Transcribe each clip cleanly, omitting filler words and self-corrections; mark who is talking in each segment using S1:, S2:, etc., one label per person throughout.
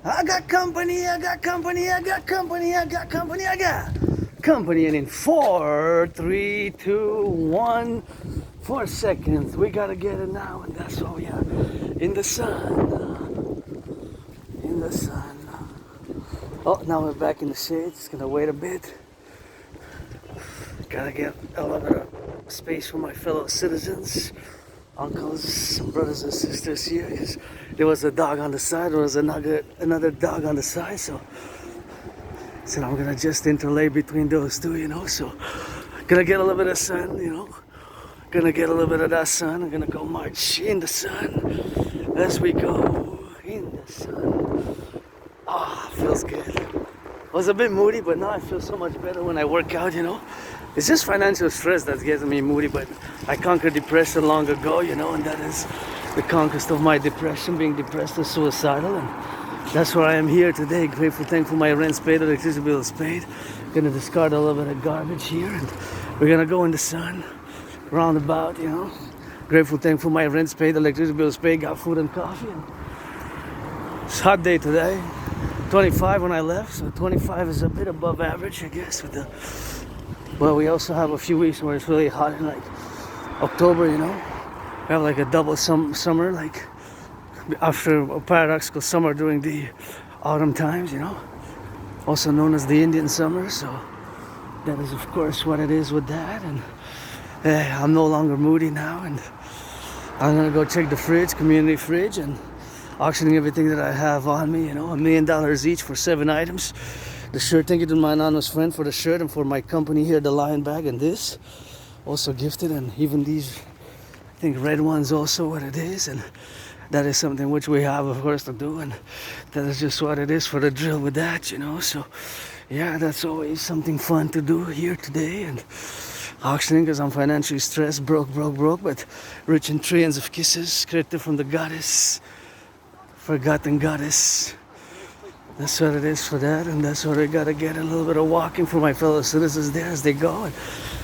S1: I got company, I got company, I got company, I got company, I got company. And in 4, 3, 2, 1, 4 seconds, we gotta get it now, and that's where we are. In the sun. In the sun. Oh, now we're back in the shade. Just gonna wait a bit. Gotta get a little bit of space for my fellow citizens, uncles, brothers and sisters here. Because there was a dog on the side, there was another dog on the side, so I'm gonna just interlay between those two, you know. So gonna get a little bit of sun, you know. Gonna get a little bit of that sun. I'm gonna go march in the sun as we go in the sun. Ah, feels good. I was a bit moody, but now I feel so much better when I work out, you know. It's just financial stress that's getting me moody, but I conquered depression long ago, you know, and that is the conquest of my depression, being depressed and suicidal, and that's where I am here today. Grateful, thankful my rent's paid, electricity bill is paid. Gonna discard a little bit of garbage here, and we're gonna go in the sun, roundabout, you know. Grateful, thankful my rent's paid, electricity bill is paid, got food and coffee. And it's a hot day today. 25 when I left, so 25 is a bit above average, I guess, with the. But we also have a few weeks where it's really hot in like October, you know. We have like a double summer, like after a paradoxical summer during the autumn times, you know. Also known as the Indian summer, so that is of course what it is with that. And I'm no longer moody now, and I'm gonna go check the fridge, community fridge, and auctioning everything that I have on me, you know, $1 million each for 7 items. The shirt, thank you to my anonymous friend for the shirt, and for my company here, the lion bag, and this also gifted, and even these, I think, red ones also what it is, and that is something which we have of course to do, and that is just what it is for the drill with that, you know. So yeah, that's always something fun to do here today, and auctioning because I'm financially stressed, broke, but rich in trillions of kisses, created from the goddess, forgotten goddess. That's what it is for that, and that's where we gotta get a little bit of walking for my fellow citizens there as they go, and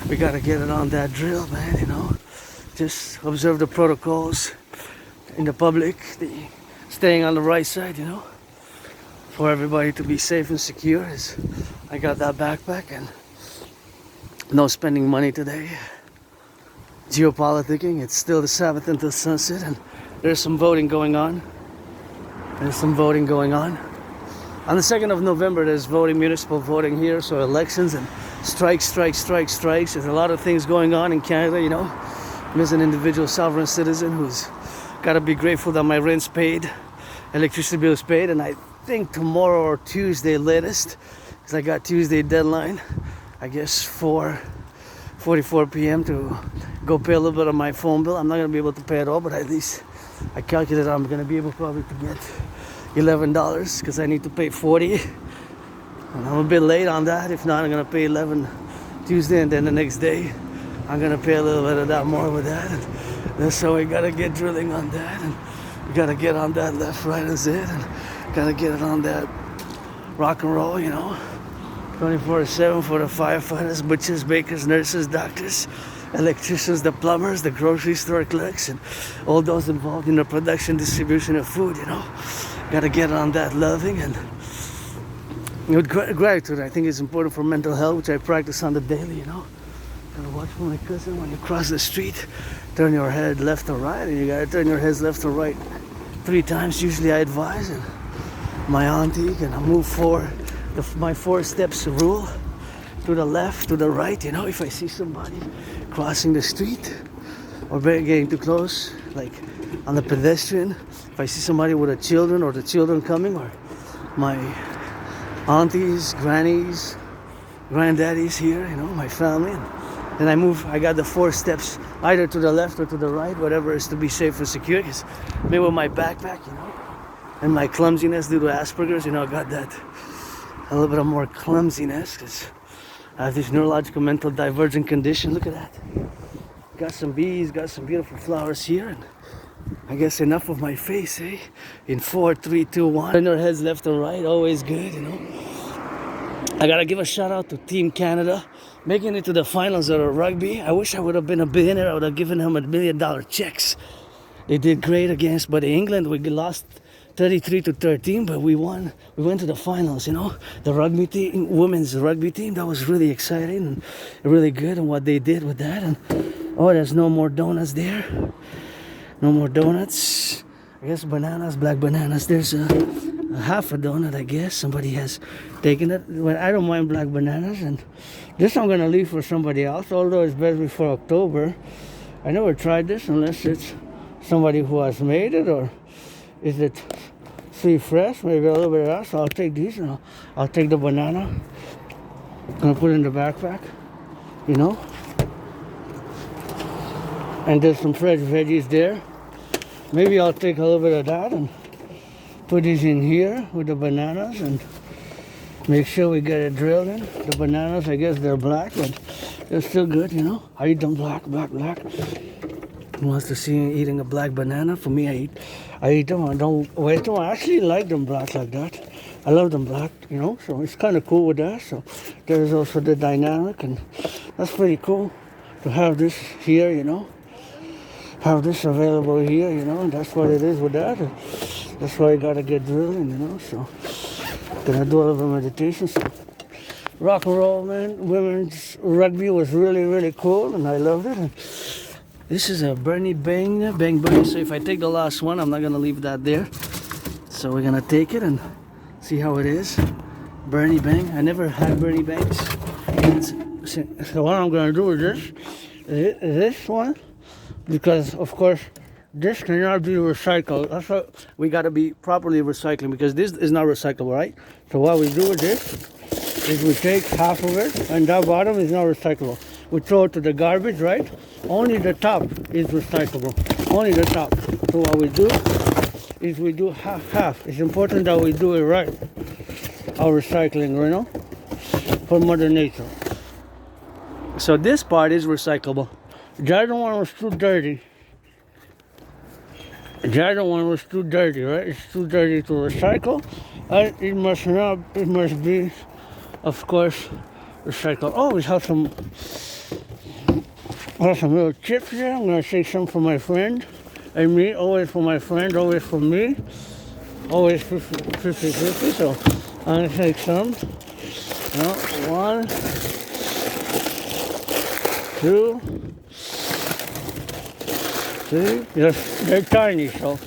S1: we gotta get it on that drill, man, you know. Just observe the protocols in the public, the staying on the right side, you know, for everybody to be safe and secure. Is I got that backpack, and no spending money today. Geopoliticking, it's still the Sabbath until sunset, and there's some voting going on. On the 2nd of November, there's voting, municipal voting here, so elections and strikes. There's a lot of things going on in Canada, you know. I'm as an individual sovereign citizen who's got to be grateful that my rent's paid, electricity bill is paid, and I think tomorrow or Tuesday latest, because I got Tuesday deadline, I guess 4:44 p.m. to go pay a little bit of my phone bill. I'm not going to be able to pay it all, but at least I calculated I'm going to be able probably to get $11 because I need to pay 40, and I'm a bit late on that. If not, I'm gonna pay 11 Tuesday, and then the next day I'm gonna pay a little bit of that more with that. And that's how we gotta get drilling on that, and we gotta get on that left, right, and Z, and gotta get it on that rock and roll, you know, 24/7 for the firefighters, butchers, bakers, nurses, doctors, electricians, the plumbers, the grocery store clerks, and all those involved in the production, distribution of food, you know. Gotta get on that loving, and with gratitude. I think it's important for mental health, which I practice on the daily, you know. Gotta watch for my cousin when you cross the street. Turn your head left or right, and you gotta turn your heads left or right 3 times. Usually I advise, and my auntie, and I move my 4 steps rule. To the left, to the right, you know, if I see somebody crossing the street or getting too close, like on the pedestrian, if I see somebody with the children coming, or my aunties, grannies, granddaddies here, you know, my family, and I move. I got the 4 steps either to the left or to the right, whatever is to be safe and secure. Because maybe with my backpack, you know, and my clumsiness due to Asperger's, you know, I got that a little bit of more clumsiness because I have this neurological mental divergent condition. Look at that. Got some bees, got some beautiful flowers here, and I guess enough of my face, eh? In 4, 3, 2, 1. Turn your heads left or right, always good, you know. I gotta give a shout out to Team Canada, making it to the finals of the rugby. I wish I would have been a billionaire. I would have given them $1 million checks. They did great against, but England, we lost 33-13, but we won. We went to the finals, you know. The rugby team, women's rugby team, that was really exciting and really good, and what they did with that. And oh, there's no more donuts there. No more donuts. I guess bananas, black bananas. There's a half a donut, I guess. Somebody has taken it. But I don't mind black bananas, and this I'm gonna leave for somebody else, although it's better before October. I never tried this unless it's somebody who has made it, or is it free fresh? Maybe a little bit of that. So I'll take these, and I'll take the banana. I'm gonna put it in the backpack, you know. And there's some fresh veggies there. Maybe I'll take a little bit of that and put these in here with the bananas and make sure we get it drilled in. The bananas, I guess they're black, but they're still good, you know. I eat them black. Who wants to see me eating a black banana? For me, I eat them. I don't waste them. I actually like them black like that. I love them black, you know, so it's kind of cool with that. So there's also the dynamic, and that's pretty cool to have this here, you know. Have this available here, you know, and that's what it is with that. And that's why you gotta get drilling, you know. So gonna do a little bit of meditation. So rock and roll, man. Women's rugby was really cool, and I loved it. And this is a Bernie Bang. So if I take the last one, I'm not gonna leave that there. So we're gonna take it and see how it is. Bernie Bang. I never had Bernie Bangs. So what I'm gonna do with this one. Because of course this cannot be recycled. That's why we gotta be properly recycling, because this is not recyclable, right? So what we do with this is we take half of it, and that bottom is not recyclable. We throw it to the garbage, right? Only the top is recyclable. Only the top. So what we do is we do half. It's important that we do it right. Our recycling, you know, for Mother Nature. So this part is recyclable. The other one was too dirty. The other one was too dirty, right? It's too dirty to recycle. And it must be, of course, recycled. Oh, we have some little chips here. I'm gonna take some for my friend and me. Always for my friend, always for me. Always 50-50. So I'm gonna take some. No, 1, 2, 3. Yes, they're tiny, so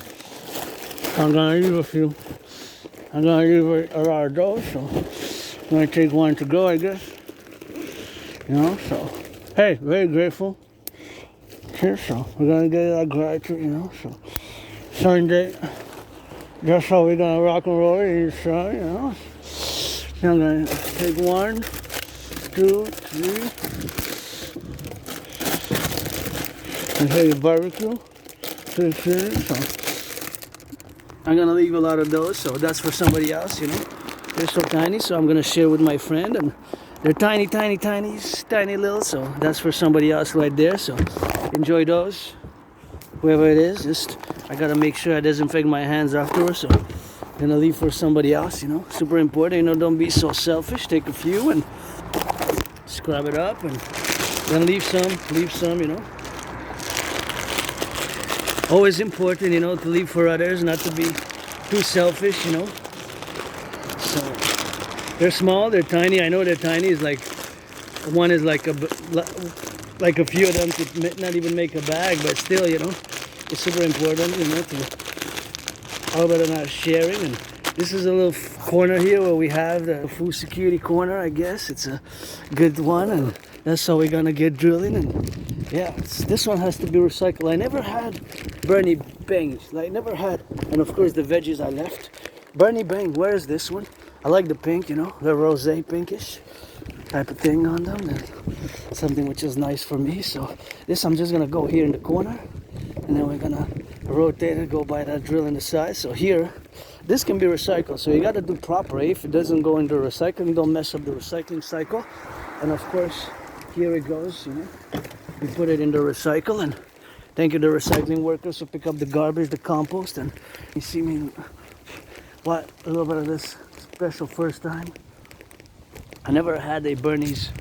S1: I'm gonna leave a few. I'm gonna leave a lot of those, so I'm gonna take one to go, I guess. You know, so hey, very grateful. Here, so we're gonna get that gratitude, you know. So Sunday, that's how we're gonna rock and roll in the sun, you know. So I'm gonna take 1, 2, 3. And here's barbecue. So I'm gonna leave a lot of those, so that's for somebody else, you know. They're so tiny, so I'm gonna share with my friend, and they're tiny little, so that's for somebody else right there. So enjoy those, whoever it is. Just I gotta make sure I disinfect my hands afterwards, so I'm gonna leave for somebody else, you know. Super important, you know. Don't be so selfish. Take a few and scrub it up, and then leave some, you know. Always important, you know, to leave for others, not to be too selfish, you know. So they're small, they're tiny. I know they're tiny. It's like one is like a few of them could not even make a bag, but still, you know, it's super important, you know, to all about not sharing. And this is a little corner here where we have the food security corner. I guess it's a good one, and that's how we're gonna get drilling. And yeah, this one has to be recycled. I never had Bernie Bangs. Like, never had. And of course the veggies I left. Bernie Bang, where is this one? I like the pink, you know, the rosé pinkish type of thing on them. And something which is nice for me. So this I'm just gonna go here in the corner, and then we're gonna rotate it, go by that drill in the side. So here, this can be recycled. So you gotta do proper. If it doesn't go into recycling, don't mess up the recycling cycle. And of course, here it goes, you know. We put it in the recycle, and thank you to the recycling workers who pick up the garbage, the compost, and you see me, what, a little bit of this special first time. I never had a Bernie's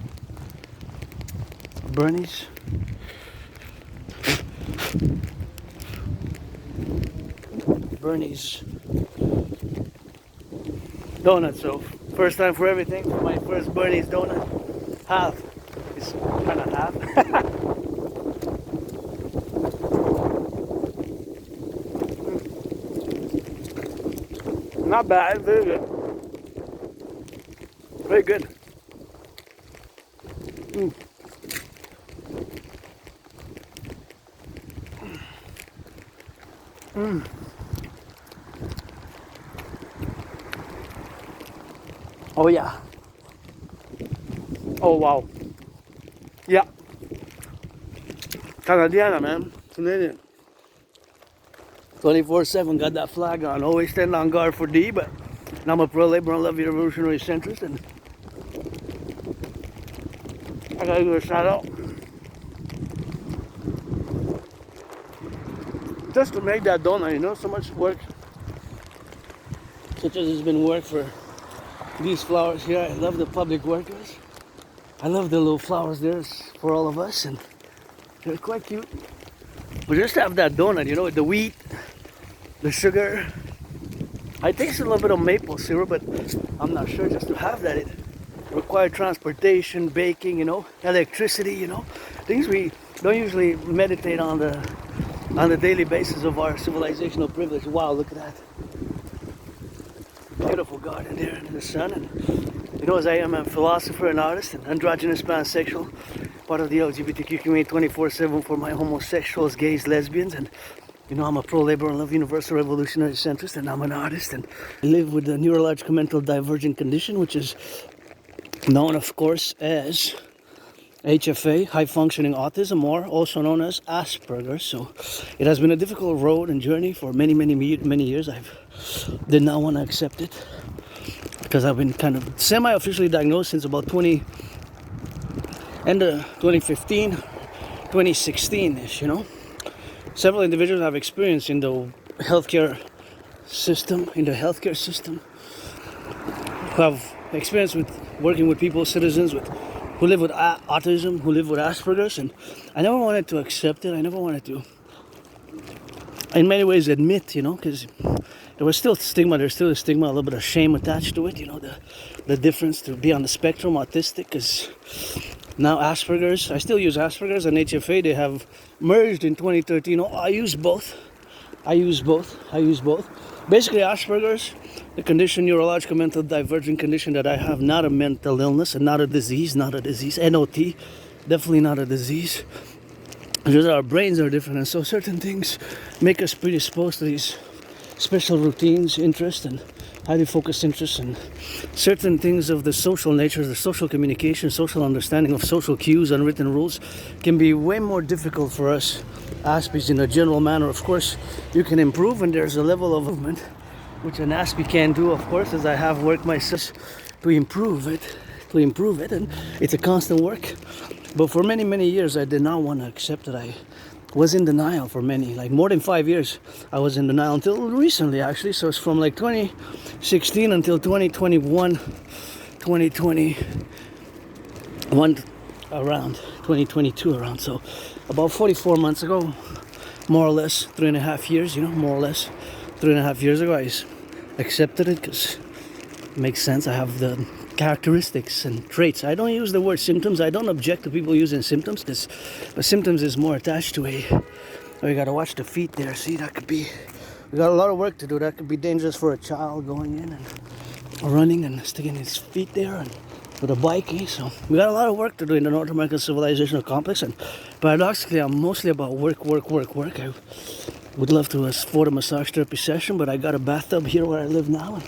S1: donut. So first time for everything. My first Bernie's donut. Half. It's kind of half. Not bad. Very good. Very good. Mm. Mm. Oh yeah. Oh wow. Yeah. Canadiana, man. Canadian. 24/7, got that flag on. Always stand on guard for D, but now I'm a pro-labor and love revolutionary centrist, and I gotta give a shout out just to make that donut, you know, so much work. Such as has been work for these flowers here. I love the Publik workers. I love the little flowers there for all of us, and they're quite cute. But just to have that donut, you know, with the wheat, the sugar. I taste a little bit of maple syrup, but I'm not sure. Just to have that, it required transportation, baking, you know, electricity, you know, things we don't usually meditate on the daily basis of our civilizational privilege. Wow, look at that. Beautiful garden there in the sun. And you know, as I am a philosopher and artist and androgynous pansexual, part of the LGBTQ community 24/7 for my homosexuals, gays, lesbians, and you know, I'm a pro-labor and love universal revolutionary centrist, and I'm an artist, and I live with a neurological mental divergent condition, which is known, of course, as HFA, high functioning autism, or also known as Asperger's. So it has been a difficult road and journey for many years. I did not want to accept it because I've been kind of semi-officially diagnosed since about 2015, 2016-ish, you know. Several individuals have experience in the healthcare system, who have experience with working with people, citizens who live with autism, who live with Asperger's, and I never wanted to accept it. I never wanted to, in many ways, admit, you know, because there was still stigma. There's still a stigma, a little bit of shame attached to it, you know, the difference to be on the spectrum, autistic, because now Asperger's, I still use Asperger's and HFA. They have merged in 2013. Oh, I use both. Basically, Asperger's, the condition, neurological mental divergent condition that I have, not a mental illness and not a disease, NOT, definitely not a disease. Just our brains are different, and so certain things make us predisposed to these special routines, interests, and highly focused interests, and certain things of the social nature, the social communication, social understanding of social cues, unwritten rules, can be way more difficult for us Aspies in a general manner. Of course, you can improve, and there's a level of movement which an Aspie can do, of course, as I have worked myself to improve it, and it's a constant work. But for many years, I did not want to accept that I was in denial for like more than 5 years. I was in denial until recently, actually. So it's from like 2016 until 2021 around 2022 around. So about 44 months ago, more or less 3.5 years, you know, more or less 3.5 years ago, I accepted it because it makes sense. I have the characteristics and traits. I don't use the word symptoms. I don't object to people using symptoms, because the symptoms is more attached to you gotta watch the feet there. See, that could be, we got a lot of work to do. That could be dangerous for a child going in and running and sticking his feet there, and with a bike. So we got a lot of work to do in the North American civilizational complex, and paradoxically, I'm mostly about work. I would love to afford a massage therapy session, but I got a bathtub here where I live now, and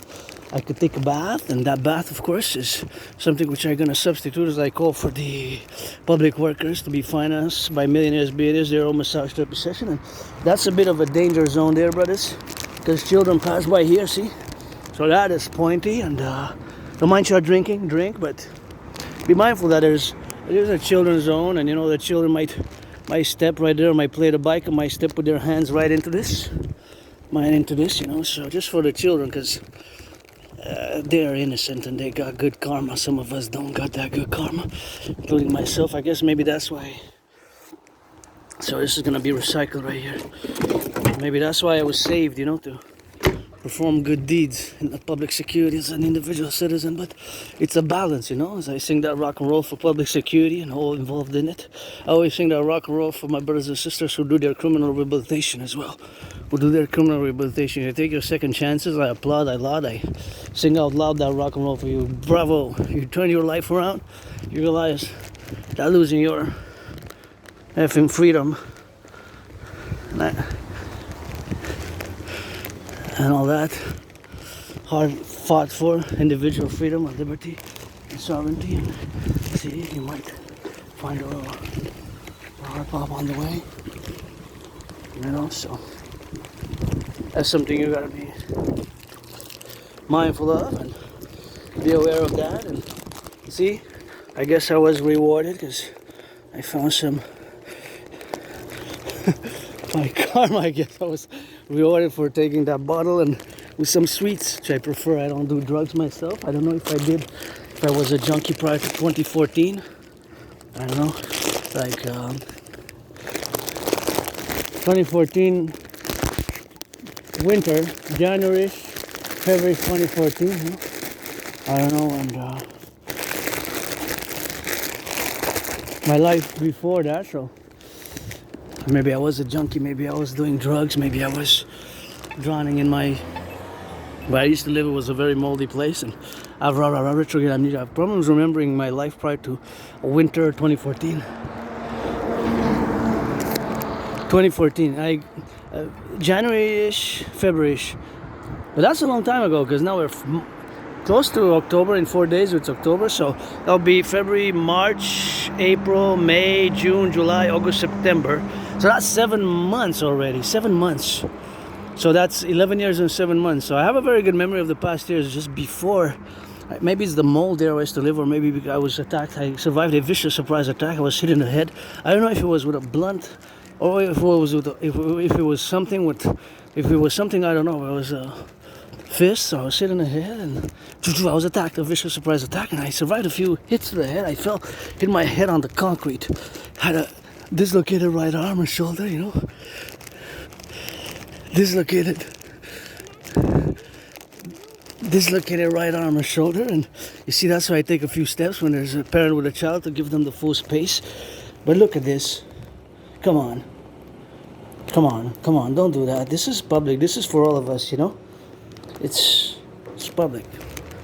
S1: I could take a bath, and that bath, of course, is something which I'm going to substitute, as I call for the public workers to be financed by millionaires, billionaires, their own massage therapy session. And that's a bit of a danger zone there, brothers, because children pass by here, see? So that is pointy, and don't mind you drink, but be mindful that there's a children's zone, and you know, the children might step right there, might play the bike, and might step with their hands right into this, you know. So just for the children, because they're innocent and they got good karma. Some of us don't got that good karma, including myself. I guess maybe that's why. So this is gonna be recycled right here. Maybe that's why I was saved, you know, to perform good deeds in the public security as an individual citizen, but it's a balance, you know. As I sing that rock and roll for public security and all involved in it, I always sing that rock and roll for my brothers and sisters who do their criminal rehabilitation as well. Who do their criminal rehabilitation. You take your second chances. I applaud, I laud, I sing out loud that rock and roll for you. Bravo! You turn your life around, you realize that losing your effing freedom and all that hard fought for individual freedom and liberty and sovereignty. And see, you might find a little hard pop on the way, you know. So that's something you gotta be mindful of and be aware of that. And see, I guess I was rewarded because I found some my karma. I guess I was rewarded for taking that bottle and with some sweets, which I prefer. I don't do drugs myself. I don't know if I did, if I was a junkie prior to 2014. I don't know, like 2014 winter, January, February 2014. You know? I don't know, and my life before that, so maybe I was a junkie, maybe I was doing drugs, maybe I was drowning in my... Where I used to live, it was a very moldy place, and I have retrograde amnesia. I have problems remembering my life prior to winter 2014. 2014, January-ish, February-ish. But that's a long time ago, because now we're close to October. In 4 days it's October, so that'll be February, March, April, May, June, July, August, September. So that's 7 months already, 7 months. So that's 11 years and 7 months. So I have a very good memory of the past years just before. Maybe it's the mold there I used to live, or maybe because I was attacked. I survived a vicious surprise attack. I was hit in the head. I don't know if it was with a blunt, or if it was with if it was something with, if it was something I don't know. It was a fist. So I was hit in the head, and I was attacked, a vicious surprise attack, and I survived a few hits to the head. I fell, hit my head on the concrete. Had a dislocated right arm and shoulder, you know. Dislocated right arm and shoulder, and you see that's why I take a few steps when there's a parent with a child to give them the full space. But look at this. Come on, don't do that. This is public. This is for all of us, you know. It's public.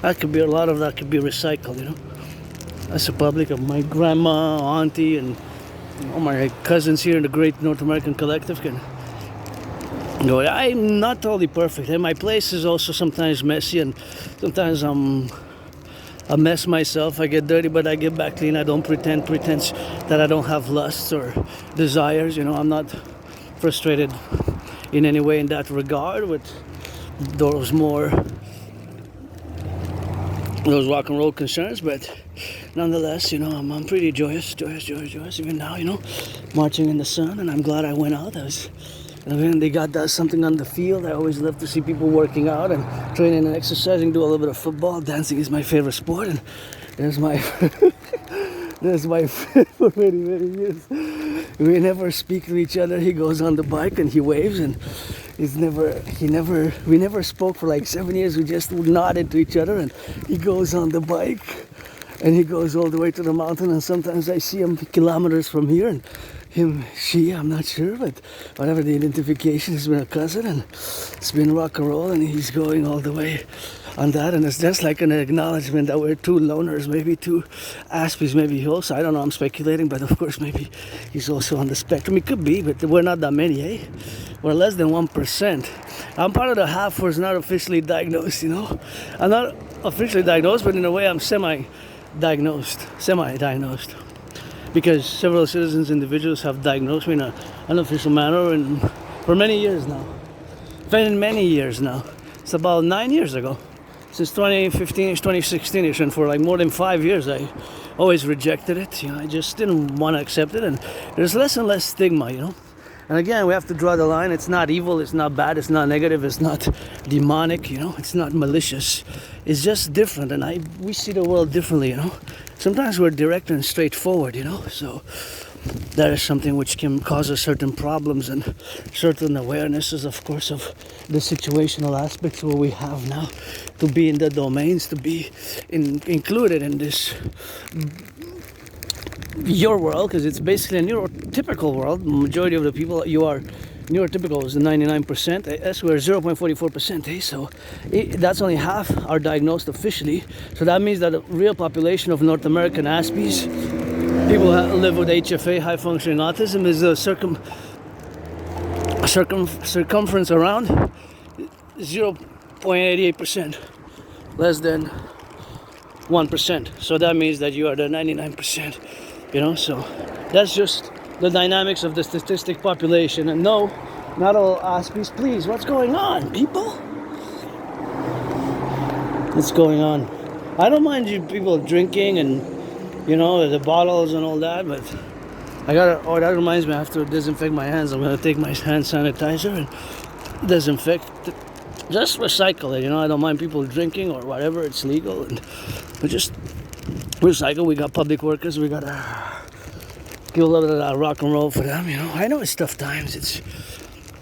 S1: That could be a lot of that could be recycled, you know. That's the public of my grandma, auntie, and all my cousins here in the great North American Collectif can. No, I'm not totally perfect, and my place is also sometimes messy, and sometimes I'm a mess myself. I get dirty, but I get back clean. I don't pretend that I don't have lusts or desires. You know, I'm not frustrated in any way in that regard with those rock and roll concerns, but nonetheless, you know, I'm pretty joyous even now, you know, marching in the sun, and I'm glad I went out. And then they got something on the field. I always love to see people working out and training and exercising, do a little bit of football. Dancing is my favorite sport, and there's my friend for many, many years. We never speak to each other. He goes on the bike and he waves, and we never spoke for like 7 years. We just nodded to each other, and he goes on the bike and he goes all the way to the mountain, and sometimes I see him kilometers from here, and I'm not sure, but whatever the identification, has been a cousin, and it's been rock and roll, and he's going all the way on that, and it's just like an acknowledgement that we're two loners, maybe two Aspies, maybe he also, I don't know, I'm speculating, but of course maybe he's also on the spectrum. It could be, but we're not that many, eh? We're less than 1%. I'm part of the half who's not officially diagnosed, you know? I'm not officially diagnosed, but in a way I'm semi-diagnosed. Because several citizens, individuals have diagnosed me in an unofficial manner and for many years now. It's about 9 years ago. Since 2015-ish, 2016-ish, and for like more than 5 years I always rejected it. You know, I just didn't want to accept it, and there's less and less stigma, you know. And again, we have to draw the line. It's not evil, it's not bad, it's not negative, it's not demonic, you know, it's not malicious. It's just different, and we see the world differently, you know. Sometimes we're direct and straightforward, you know. So that is something which can cause us certain problems and certain awarenesses, of course, of the situational aspects where we have now to be in the domains, to be included in this your world, because it's basically a neurotypical world. Majority of the people, you are neurotypical is the 99%. Yes, we're 0.44%. So that's only half are diagnosed officially. So that means that the real population of North American Aspies, people who live with HFA, high functioning autism, is a circumference around 0.88%, less than 1%. So that means that you are the 99%. So that's just the dynamics of the statistic population. And no, not all Aspies. Please, what's going on, people? What's going on? I don't mind you people drinking and the bottles and all that, but that reminds me, I have to disinfect my hands. I'm gonna take my hand sanitizer and disinfect. Just recycle it, I don't mind people drinking or whatever, it's legal, and we just recycle. We got public workers, we gotta give a little bit of that rock and roll for them, I know it's tough times,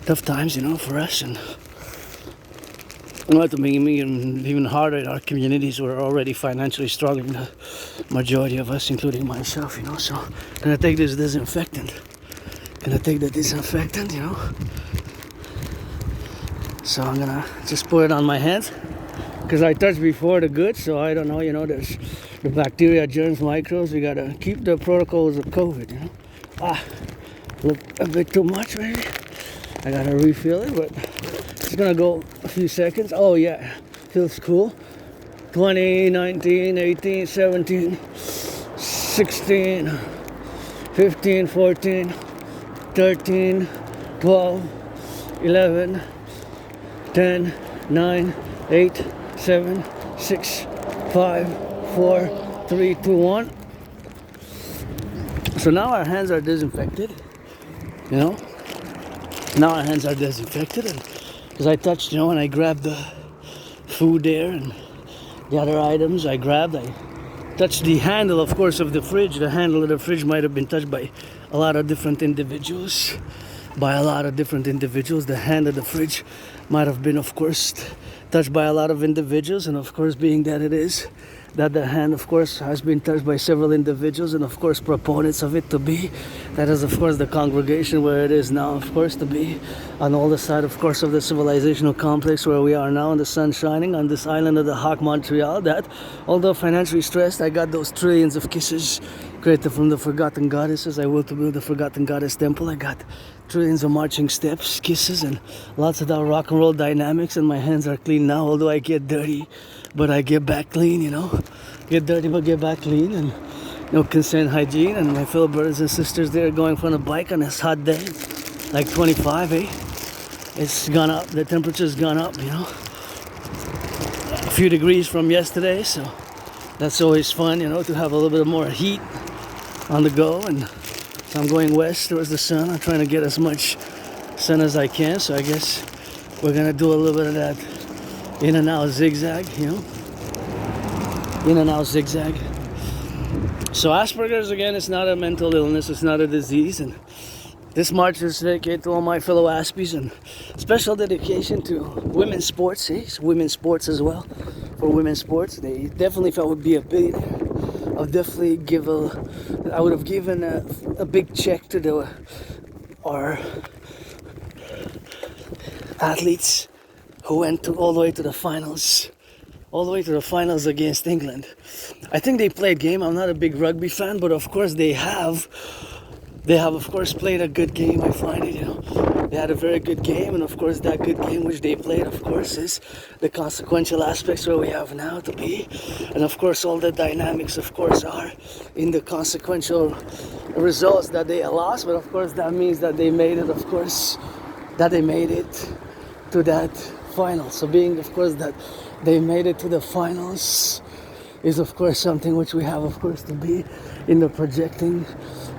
S1: for us, and to make it even harder in our communities. We're already financially struggling, the majority of us, including myself, so I'm gonna take this disinfectant, so I'm gonna just put it on my hands, because I touched before the goods, so I don't know, there's the bacteria, germs, microbes. We gotta keep the protocols of COVID, look a bit too much maybe. I gotta refill it, but it's gonna go a few seconds. Oh yeah, feels cool. 20, 19, 18, 17, 16, 15, 14, 13, 12, 11, 10, 9, 8, 7, 6, 5, 4, 3, 2, 1. So now our hands are disinfected. Now our hands are disinfected, and because I touched, and I grabbed the food there and the other items I touched the handle, of course, of the fridge. The handle of the fridge might have been touched by a lot of different individuals. The hand of the fridge might have been, of course, touched by a lot of individuals, and of course, being that it is, that the hand, of course, has been touched by several individuals, and of course, proponents of it to be. That is, of course, the congregation where it is now, of course, to be on all the side, of course, of the civilizational complex where we are now, and the sun shining on this island of the Hawk Montreal. That, although financially stressed, I got those trillions of kisses created from the forgotten goddesses. I will to build the forgotten goddess temple. I got trillions of marching steps, kisses, and lots of that rock and roll dynamics, and my hands are clean now, although I get dirty, but I get back clean, get dirty but get back clean, and consent hygiene. And my fellow brothers and sisters there going for a bike on this hot day, like 25, it's gone up, the temperature's gone up, a few degrees from yesterday, so that's always fun, to have a little bit more heat on the go. And so I'm going west towards the sun. I'm trying to get as much sun as I can, so I guess we're gonna do a little bit of that in and out zigzag, in and out zigzag. So Asperger's, again, it's not a mental illness, it's not a disease, and this march is dedicated to all my fellow Aspies, and special dedication to women's sports, it's women's sports as well. For women's sports, they definitely, if I would be a billionaire, I would definitely I would have given a big check to our athletes who went all the way to the finals against England. I think they played game. I'm not a big rugby fan, but of course they have of course played a good game. I find it, they had a very good game, and of course that good game which they played, of course, is the consequential aspects where we have now to be, and of course all the dynamics, of course, are in the consequential results that they lost. But of course that means that they made it, of course, that they made it to that final. So being, of course, that they made it to the finals is, of course, something which we have, of course, to be in the projecting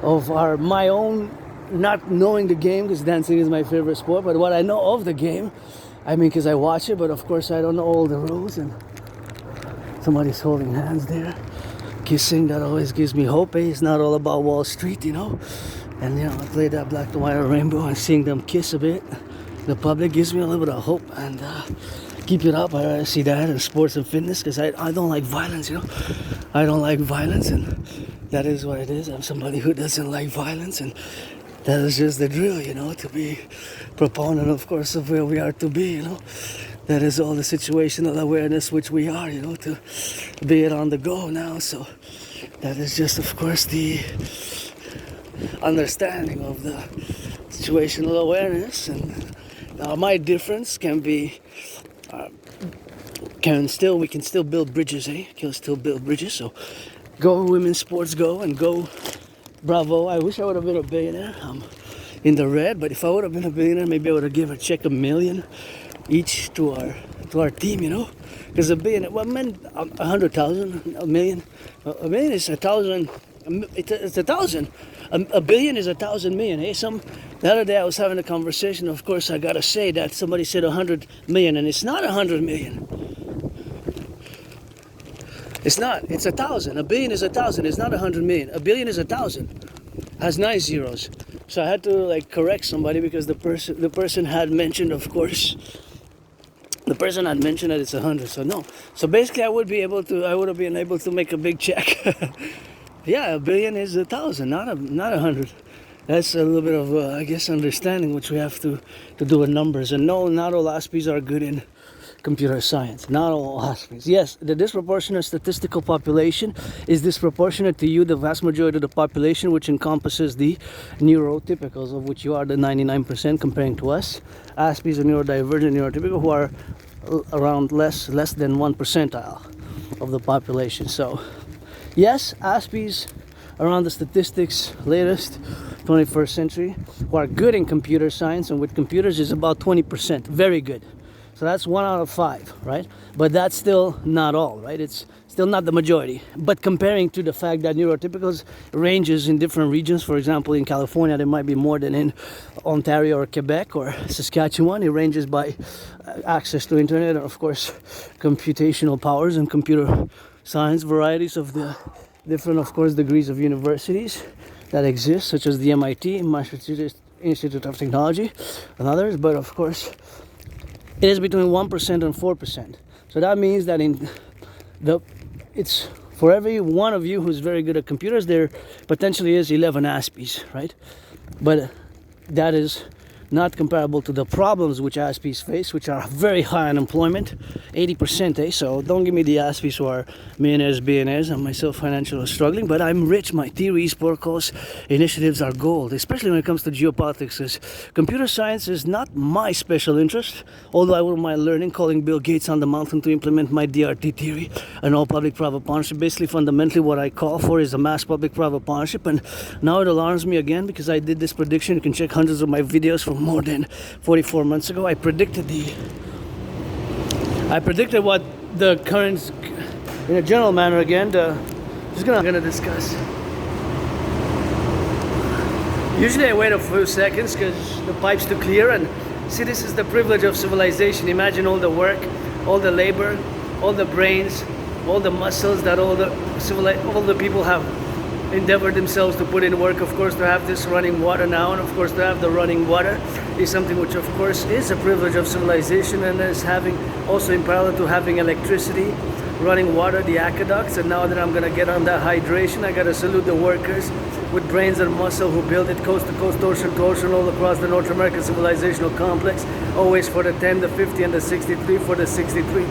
S1: of my own, not knowing the game, because dancing is my favorite sport, but what I know of the game, because I watch it, but of course I don't know all the rules, and somebody's holding hands there. kissing, that always gives me hope. It's not all about Wall Street, And I play that black and white rainbow and seeing them kiss a bit. The public gives me a little bit of hope, and keep it up. I see that in sports and fitness because I don't like violence, I don't like violence, and that is what it is. I'm somebody who doesn't like violence, and that is just the drill, to be proponent, of course, of where we are to be, That is all the situational awareness which we are, to be it on the go now. So that is just, of course, the understanding of the situational awareness. And my difference can be, we can still build bridges, Can still build bridges. So go women's sports, go and go. Bravo. I wish I would have been a billionaire. I'm in the red, but if I would have been a billionaire, maybe I would have given a check $1 million each to our team, because a billion, well, meant 100,000, $1 million. $1 million is 1,000. It's 1,000. A billion is 1,000 million. The other day I was having a conversation. Of course, I gotta say that somebody said 100 million, and it's not 100 million. It's not. It's 1,000. A billion is 1,000. It's not 100 million. A billion is 1,000. Has 9 zeros. So I had to correct somebody because the person had mentioned, of course, the person had mentioned that it's 100. So no. So basically, I would have been able to make a big check. Yeah, a billion is 1,000, not 100. That's a little bit of, I guess, understanding which we have to do with numbers. And no, not all Aspies are good in computer science. Not all Aspies. Yes, the disproportionate statistical population is disproportionate to you, the vast majority of the population, which encompasses the neurotypicals, of which you are the 99% comparing to us. Aspies are neurodivergent, neurotypical, who are around less than 1 percentile of the population. So, yes, Aspies around the statistics, latest 21st century, who are good in computer science and with computers is about 20%. Very good. So that's 1 out of 5, right? But that's still not all, right? It's still not the majority. But comparing to the fact that neurotypicals ranges in different regions, for example, in California, there might be more than in Ontario or Quebec or Saskatchewan. It ranges by access to internet, and of course, computational powers and computer science varieties of the different, of course, degrees of universities that exist, such as the MIT, Massachusetts Institute of Technology, and others. But of course, it is between 1% and 4%. So that means that it's for every one of you who's very good at computers, there potentially is 11 Aspies, right? But that is not comparable to the problems which Aspies face, which are very high unemployment, 80%, So don't give me the Aspies who are millionaires, billionaires. I'm myself financially struggling, but I'm rich. My theories, protocols, initiatives are gold, especially when it comes to geopolitics. Because computer science is not my special interest, although I wouldn't mind learning, calling Bill Gates on the mountain to implement my DRT theory, an all public-private partnership. Basically, fundamentally, what I call for is a mass public-private partnership. And now it alarms me again because I did this prediction. You can check hundreds of my videos from more than 44 months ago. I predicted what the current, in a general manner again, just gonna discuss. Usually I wait a few seconds because the pipe's too clear, and see, this is the privilege of civilization. Imagine all the work, all the labor, all the brains, all the muscles that all the people have endeavored themselves to put in work, of course, to have this running water now, and of course to have the running water is something which of course is a privilege of civilization, and is having also in parallel to having electricity, running water, the aqueducts. And now that I'm gonna get on that hydration, I gotta salute the workers with brains and muscle who build it coast to coast, ocean to ocean, all across the North American civilizational complex, always for the 10, the 50, and the 63, for the 63.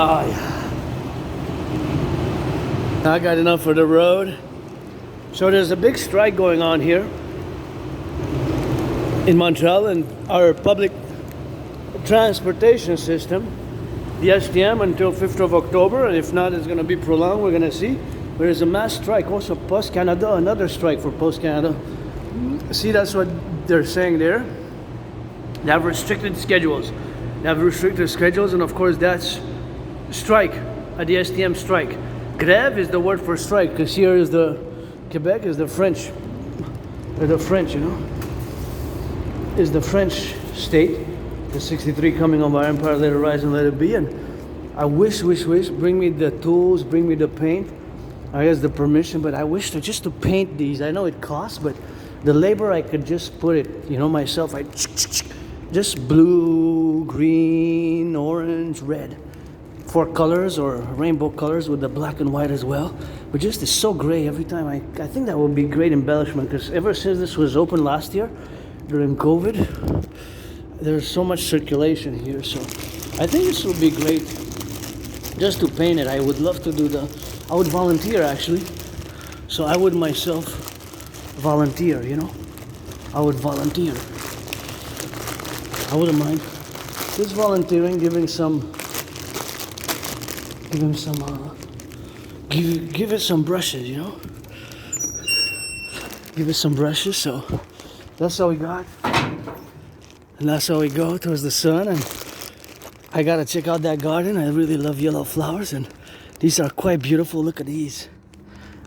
S1: Oh yeah. I got enough for the road. So there's a big strike going on here in Montreal, and our public transportation system, the STM, until 5th of October, and if not, it's going to be prolonged. We're going to see. There's a mass strike also. Post Canada, another strike for Post Canada. See, that's what they're saying there. They have restricted schedules. They have restricted schedules, and of course, that's strike at the STM strike. Grève is the word for strike, because here is the Quebec is the French. Or the French, you know, is the French state. The 63 coming on our empire, let it rise and let it be. And I wish, bring me the tools, bring me the paint. I guess the permission, but I wish just to paint these. I know it costs, but the labor, I could just put it, you know, myself. I just blue, green, orange, red. 4 colors or rainbow colors with the black and white as well. But just it's so gray every time. I think that would be great embellishment, because ever since this was open last year during COVID, there's so much circulation here. So I think this would be great just to paint it. I would love to do I would volunteer actually. So I would myself volunteer, you know. I would volunteer. I wouldn't mind just volunteering, give it some brushes, you know. Give it some brushes. So that's all we got, and that's how we go towards the sun. And I gotta check out that garden. I really love yellow flowers, and these are quite beautiful. Look at these,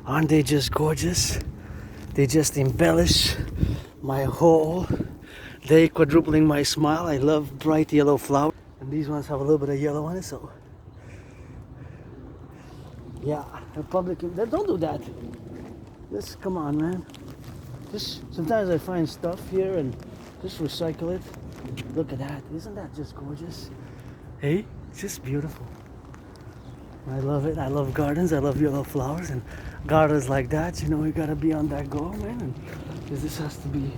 S1: aren't they just gorgeous? They just embellish my whole day, quadrupling my smile. I love bright yellow flowers, and these ones have a little bit of yellow on it. So yeah, the public, don't do that. Just come on, man. Just sometimes I find stuff here and just recycle it. Look at that. Isn't that just gorgeous? Hey, it's just beautiful. I love it. I love gardens. I love yellow flowers, and gardens like that, you know, you gotta be on that go, man. And because this has to be,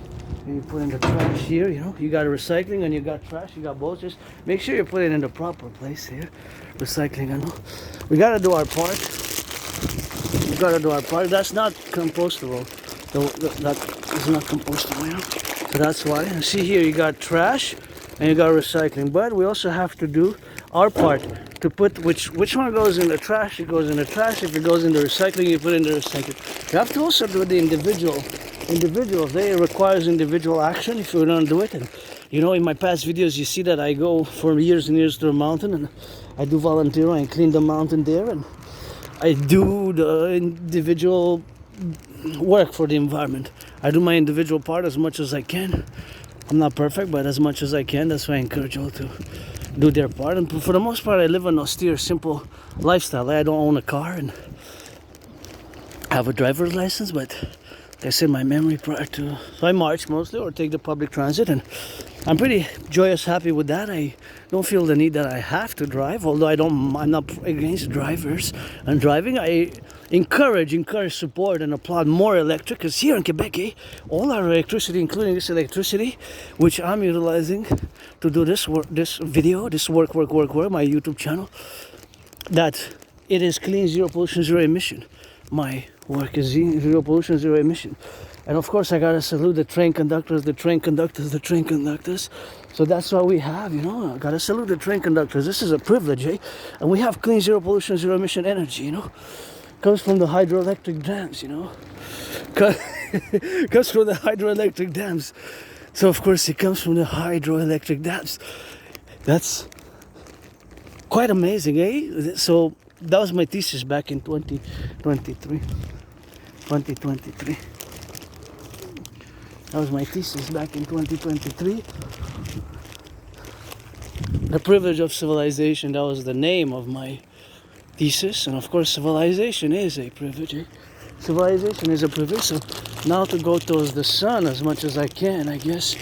S1: you put in the trash here, you know, you got recycling and you got trash, you got both. Just make sure you put it in the proper place here. Recycling, I know. We gotta do our part. We gotta do our part. That's not compostable. That is not compostable, you know. So that's why. And see here, you got trash and you got recycling. But we also have to do our part to put which one goes in the trash. It goes in the trash. If it goes in the recycling, you put it in the recycling. You have to also do the individuals. It requires individual action if you don't do it. And you know, in my past videos, you see that I go for years and years to a mountain, and I do volunteer and clean the mountain there, and I do the individual work for the environment. I do my individual part as much as I can. I'm not perfect, but as much as I can. That's why I encourage all to do their part. And for the most part, I live an austere, simple lifestyle. I don't own a car and have a driver's license, but like I said, my memory prior to, so I march mostly or take the public transit, and I'm pretty joyous, happy with that. I don't feel the need that I have to drive, although I'm not against drivers and driving. I encourage, support, and applaud more electric, because here in Quebec, all our electricity, including this electricity, which I'm utilizing to do this work, this video, this work, my YouTube channel, that it is clean, zero pollution, zero emission. My work is zero pollution, zero emission. And of course, I gotta salute the train conductors. So that's what we have, you know. I gotta salute the train conductors. This is a privilege, eh? And we have clean, zero pollution, zero emission energy, you know. Comes from the hydroelectric dams, you know. Comes from the hydroelectric dams. So of course, it comes from the hydroelectric dams. That's quite amazing, eh? So that was my thesis back in 2023. That was my thesis back in 2023. The privilege of civilization, that was the name of my thesis. And of course, civilization is a privilege. Eh? Civilization is a privilege. So now to go towards the sun as much as I can, I guess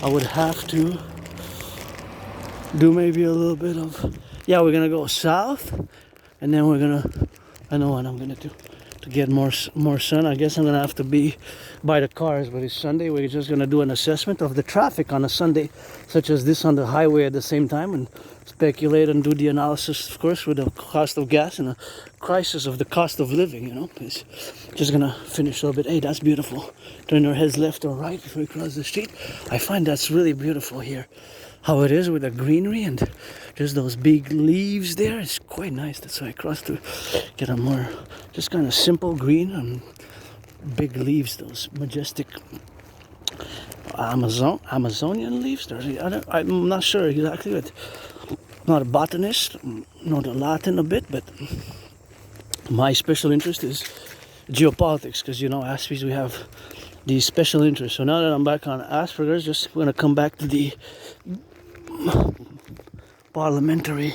S1: I would have to do maybe a little bit of, yeah, we're gonna go south, and then I know what I'm gonna do to get more sun. I guess I'm gonna have to be by the cars, but it's Sunday. We're just gonna do an assessment of the traffic on a Sunday, such as this on the highway at the same time, and speculate and do the analysis, of course, with the cost of gas and the crisis of the cost of living. You know, it's just gonna finish a little bit. Hey, that's beautiful. Turn your heads left or right before you cross the street. I find that's really beautiful here. How it is with the greenery and just those big leaves there. It's quite nice. That's why I crossed to get a more just kind of simple green and big leaves, those majestic Amazonian leaves. I'm not sure exactly, but I'm not a botanist, know the Latin a bit, but my special interest is geopolitics, because you know, Aspies, we have these special interests. So now that I'm back on Asperger's, just going to come back to the parliamentary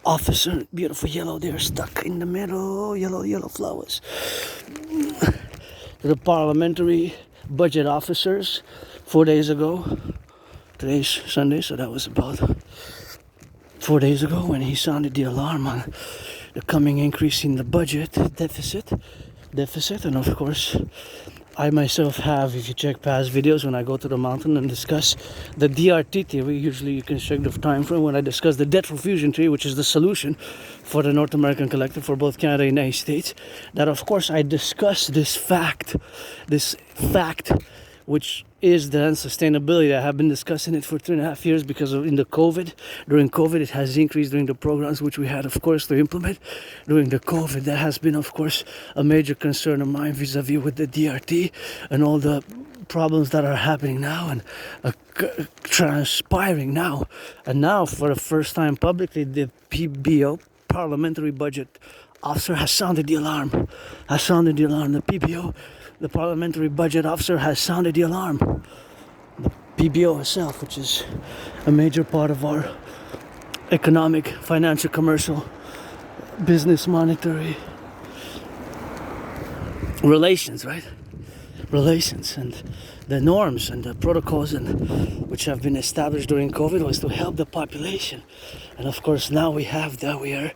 S1: officer. Beautiful yellow there, stuck in the middle. Yellow flowers. The parliamentary budget officers 4 days ago. Today's Sunday, so that was about 4 days ago when he sounded the alarm on the coming increase in the budget deficit. And of course, I myself have, if you check past videos when I go to the mountain and discuss the DRT theory, usually you can check the time frame when I discuss the debt fusion theory, which is the solution for the North American Collective for both Canada and the United States, that of course I discuss this fact, which is the unsustainability. I have been discussing it for 3.5 years because of during COVID it has increased during the programs which we had of course to implement during the COVID. That has been of course a major concern of mine vis-a-vis with the DRT and all the problems that are happening now and transpiring now. And now for the first time publicly, the PBO, Parliamentary Budget Officer, has sounded the alarm. The PBO, the Parliamentary Budget Officer, has sounded the alarm. The PBO itself, which is a major part of our economic, financial, commercial, business, monetary relations, right? Relations and the norms and the protocols and which have been established during COVID was to help the population. And of course now we have that. We are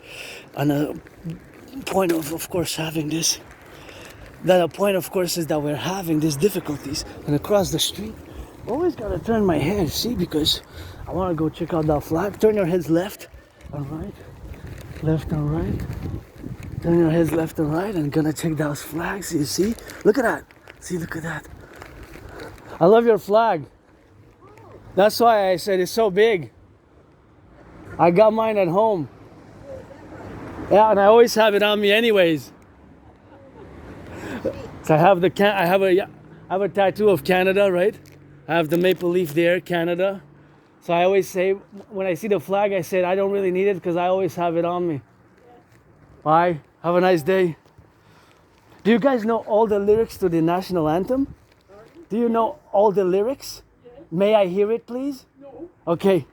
S1: on a point of course having this. That a point of course is that we're having these difficulties. And across the street, always gotta turn my head, see, because I wanna go check out that flag. Turn your heads left and right. Left and right. Turn your heads left and right and gonna check those flags. You see? Look at that. See, look at that. I love your flag. That's why I said it's so big. I got mine at home. Yeah, and I always have it on me anyways. So I have a tattoo of Canada, right? I have the maple leaf there, Canada. So I always say, when I see the flag, I said I don't really need it because I always have it on me. Bye. Have a nice day. Do you guys know all the lyrics to the national anthem? Do you know all the lyrics? Yes. May I hear it, please? No. Okay.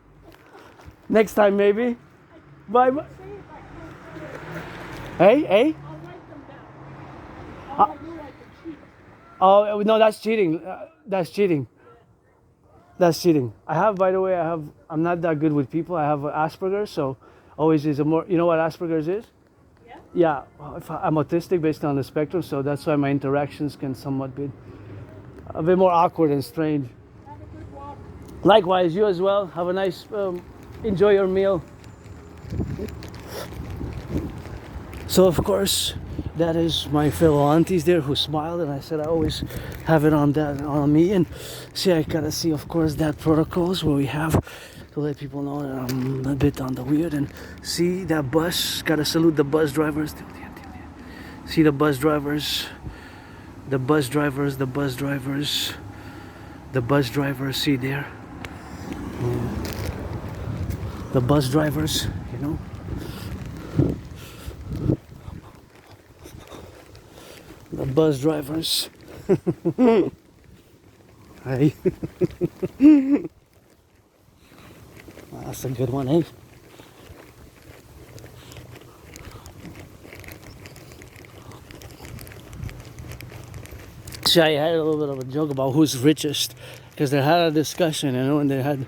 S1: Next time, maybe. Bye. Hey, hey.
S2: I'll write them down.
S1: Oh no, that's cheating. That's cheating. That's cheating. I have, by the way, I'm not that good with people. I have Asperger's, so always is a more. You know what Asperger's is? Yeah, I'm autistic based on the spectrum, so that's why my interactions can somewhat be a bit more awkward and strange.
S2: Have a good walk.
S1: Likewise, you as well. Have a nice, enjoy your meal. So of course, that is my fellow aunties there who smiled, and I said I always have it on me. And see, I gotta see, of course, that protocols where we have to let people know that I'm a bit on the weird. And see that bus, gotta salute the bus drivers. See the bus drivers, the bus drivers, see there. The bus drivers, you know. The bus drivers. Hey. That's a good one, eh? See, I had a little bit of a joke about who's richest, because they had a discussion, you know, and they had.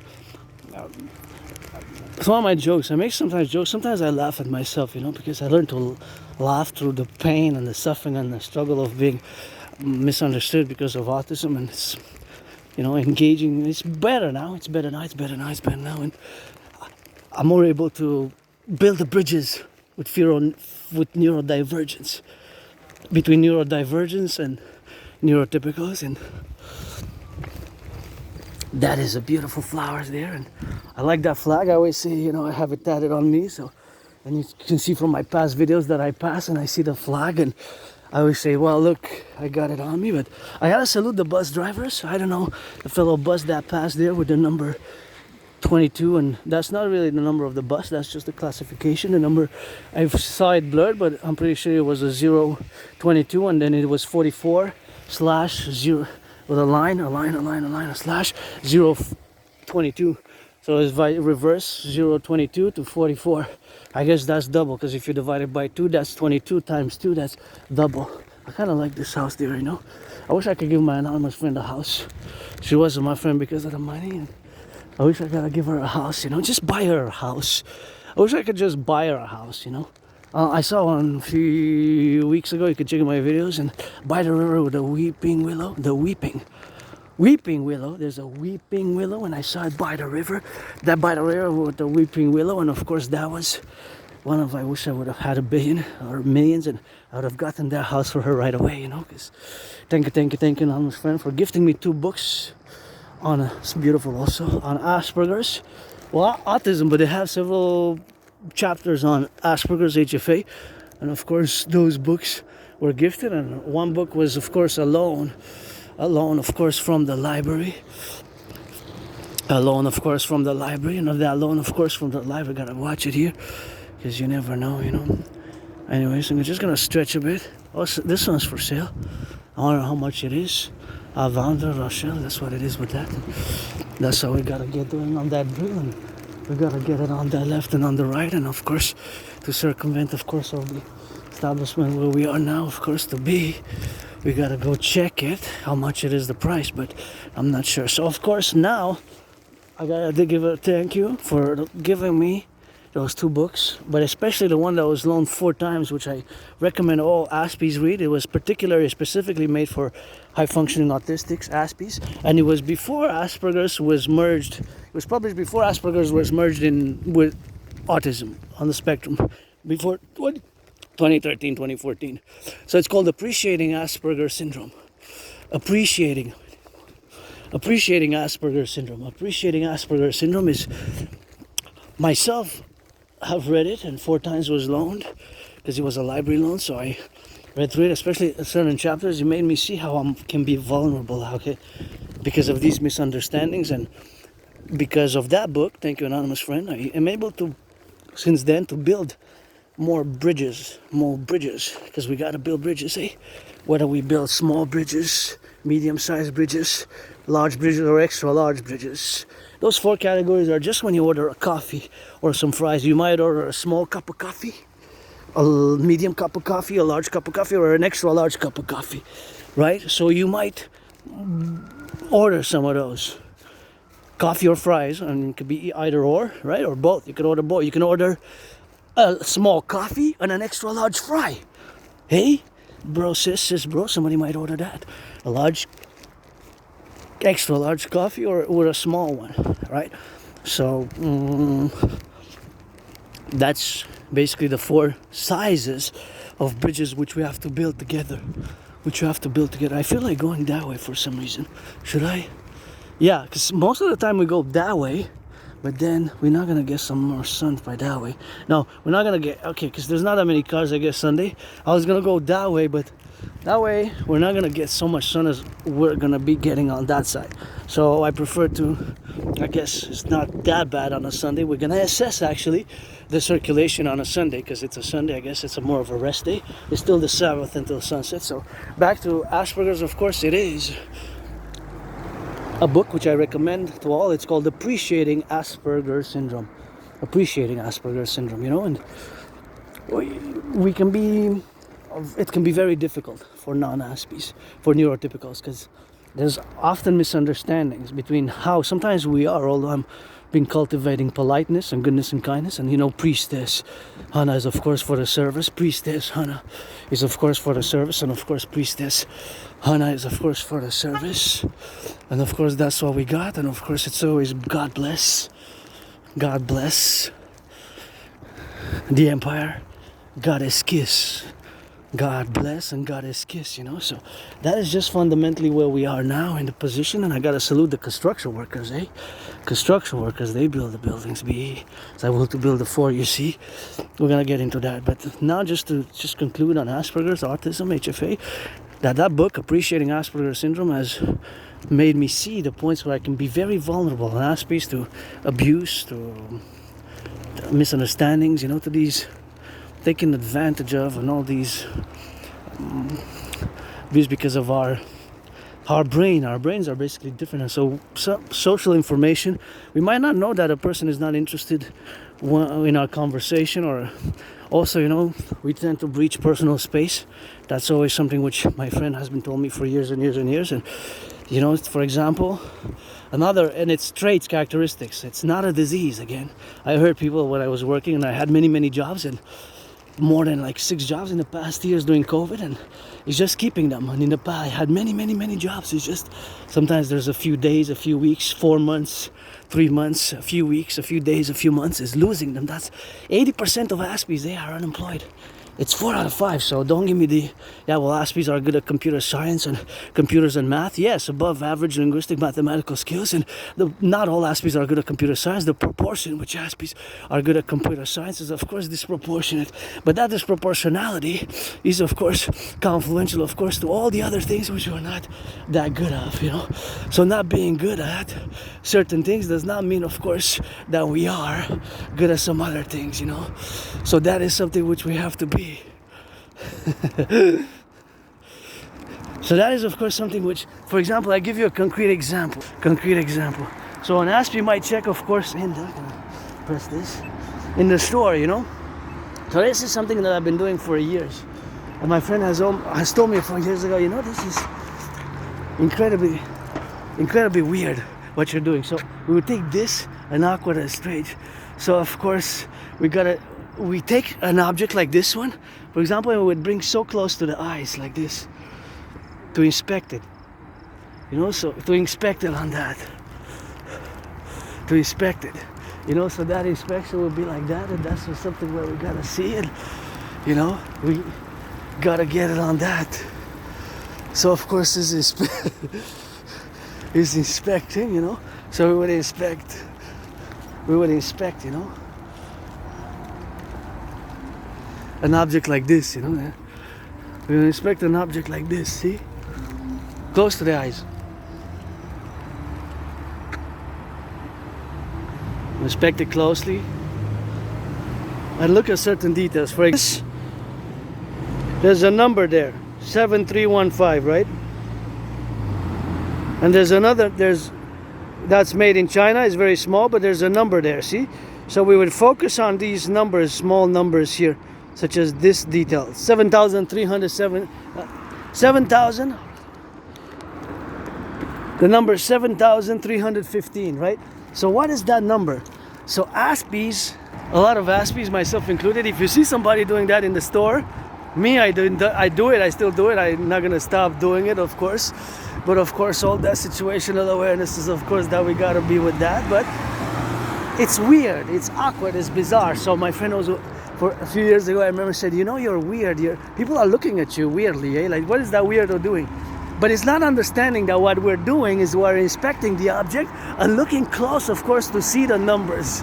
S1: It's one of my jokes. I make sometimes jokes. Sometimes I laugh at myself, you know, because I learned to laugh through the pain and the suffering and the struggle of being misunderstood because of autism, and it's, you know, engaging. It's better now. It's better now. It's better now. It's better now, and I'm more able to build the bridges with with neurodivergence, between neurodivergence and neurotypicals, and that is a beautiful flowers there. And I like that flag. I always say, you know, I have it tatted on me, so, and you can see from my past videos that I pass and I see the flag, and I always say, well, look, I got it on me. But I gotta salute the bus drivers. I don't know, the fellow bus that passed there with the number 22, and that's not really the number of the bus, that's just the classification. The number, I saw it blurred, but I'm pretty sure it was a 022, and then it was 44/0 with a line, a slash 022. So it's reverse 022 to 44. I guess that's double, because if you divide it by 2, that's 22 times 2, that's double. I kind of like this house there, you know. I wish I could give my anonymous friend a house. She wasn't my friend because of the money, and I wish I could give her a house, you know, just buy her a house. I wish I could just buy her a house, you know. I saw one a few weeks ago, you could check my videos, and by the river with the weeping willow, weeping willow, there's a weeping willow, and I saw it by the river, that by the river with the weeping willow, and of course that was one of, I wish I would have had $1 billion or millions, and I would have gotten that house for her right away, you know, because thank you, anonymous friend, for gifting me 2 books on, it's beautiful also, on Asperger's, well, autism, but they have several chapters on Asperger's, HFA, and of course those books were gifted, and one book was of course a loan of course from the library, and of that loan of course from the library, gotta watch it here, because you never know, you know. Anyways, I'm just gonna stretch a bit. Also, this one's for sale. I wonder how much it is. Vendre, Rochelle, that's what it is with that. That's how we gotta get doing on that drill, and we gotta get it on the left and on the right, and of course to circumvent of course all the establishment where we are now, of course, to be, we gotta go check it, how much it is, the price, but I'm not sure. So of course now I gotta give a thank you for giving me those 2 books, but especially the one that was loaned 4 times, which I recommend all Aspies read. It was specifically made for high-functioning autistics, Aspies, and it was before Asperger's was merged. It was published before Asperger's was merged in with autism on the spectrum, before 2013, 2014. So it's called Appreciating Asperger's Syndrome. Appreciating Asperger's Syndrome. Appreciating Asperger's Syndrome is, myself, have read it, and 4 times was loaned because it was a library loan, so I read through it, especially certain chapters. It made me see how I can be vulnerable, okay, because of these misunderstandings, and because of that book, thank you anonymous friend, I am able to, since then, to build more bridges, because we got to build bridges, eh? Whether we build small bridges, medium-sized bridges, large bridges, or extra large bridges. Those 4 categories are just when you order a coffee or some fries. You might order a small cup of coffee, a medium cup of coffee, a large cup of coffee, or an extra large cup of coffee, right? So you might order some of those, coffee or fries, and it could be either or, right? Or both. You can order both. You can order a small coffee and an extra large fry. Hey, bro, sis, bro, somebody might order that. A large, extra large coffee, or with a small one, right? So that's basically the 4 sizes of bridges which we have to build together. I feel like going that way for some reason. Should I? Yeah, because most of the time we go that way, but then we're not gonna get some more sun by that way. No, we're not gonna get, okay, because there's not that many cars, I guess, Sunday. I was gonna go that way, but that way we're not gonna get so much sun as we're gonna be getting on that side. So I prefer to, I guess it's not that bad on a Sunday. We're gonna assess actually the circulation on a Sunday, because it's a Sunday. I guess it's a more of a rest day. It's still the Sabbath until sunset. So back to Asperger's, of course it is a book which I recommend to all. It's called Appreciating Asperger's Syndrome. You know, and we can be, it can be very difficult for non-Aspies, for neurotypicals, because there's often misunderstandings between how sometimes we are, although I'm been cultivating politeness and goodness and kindness. And you know, priestess Hannah is of course for the service. Priestess Hannah is of course for the service, and of course priestess Hannah is of course for the service. And of course that's what we got. And of course it's always God bless the empire, goddess kiss. God bless and goddess kiss, you know. So that is just fundamentally where we are now in the position. And I gotta salute the construction workers, eh? Construction workers, they build the buildings, be. So I will to build the 4, you see. We're gonna get into that. But now just to conclude on Asperger's, autism, HFA, that book, Appreciating Asperger's Syndrome, has made me see the points where I can be very vulnerable and Aspies to abuse, to misunderstandings, you know, to these taken advantage of, and all these abuse because of our brain. Our brains are basically different, and so social information, we might not know that a person is not interested in our conversation, or also, you know, we tend to breach personal space. That's always something which my friend has been told me for years and years and years. And you know, for example, and it's traits, characteristics, it's not a disease. Again, I heard people when I was working, and I had many jobs, and more than like 6 jobs in the past years during COVID, and it's just keeping them. And in the past I had many jobs. It's just sometimes there's a few days, a few weeks, 4 months, 3 months, a few weeks, a few days, a few months is losing them. That's 80% of Aspies, they are unemployed. It's 4 out of 5, so don't give me Aspies are good at computer science and computers and math. Yes, above average linguistic mathematical skills, and not all Aspies are good at computer science. The proportion which Aspies are good at computer science is of course disproportionate, but that disproportionality is of course confluential, of course, to all the other things which we're not that good at, you know. So not being good at certain things does not mean, of course, that we are good at some other things, you know. So that is something which we have to be. So that is of course something which, for example, I give you a concrete example. So an Aspie might check, of course, press this in the store, you know. So this is something that I've been doing for years, and my friend has told me a few years ago, you know, this is incredibly weird what you're doing. So we would take this and awkward and straight. So of course we take an object like this one, for example, and we would bring so close to the eyes like this to inspect it, you know. So to inspect it on that, to inspect it, you know. So that inspection would be like that, and that's just something where we gotta see it, you know. We gotta get it on that. So of course this is is inspecting, you know. So we would inspect, you know, an object like this, you know. We will inspect an object like this, see? Close to the eyes. Inspect it closely and look at certain details. For example, there's a number there, 7315, right? And there's another, that's made in China, it's very small, but there's a number there, see? So we would focus on these numbers, small numbers here, such as this detail, 7,307, 7,000, the number 7,315, right? So what is that number? So Aspies, a lot of Aspies, myself included, if you see somebody doing that in the store, I do it, I still do it, I'm not gonna stop doing it, of course. But of course, all that situational awareness is of course that we gotta be with that, but it's weird, it's awkward, it's bizarre. So my friend was, for a few years ago, I remember said, you know, you're weird, people are looking at you weirdly, eh? Like, what is that weirdo doing? But it's not understanding that what we're doing is we're inspecting the object and looking close, of course, to see the numbers,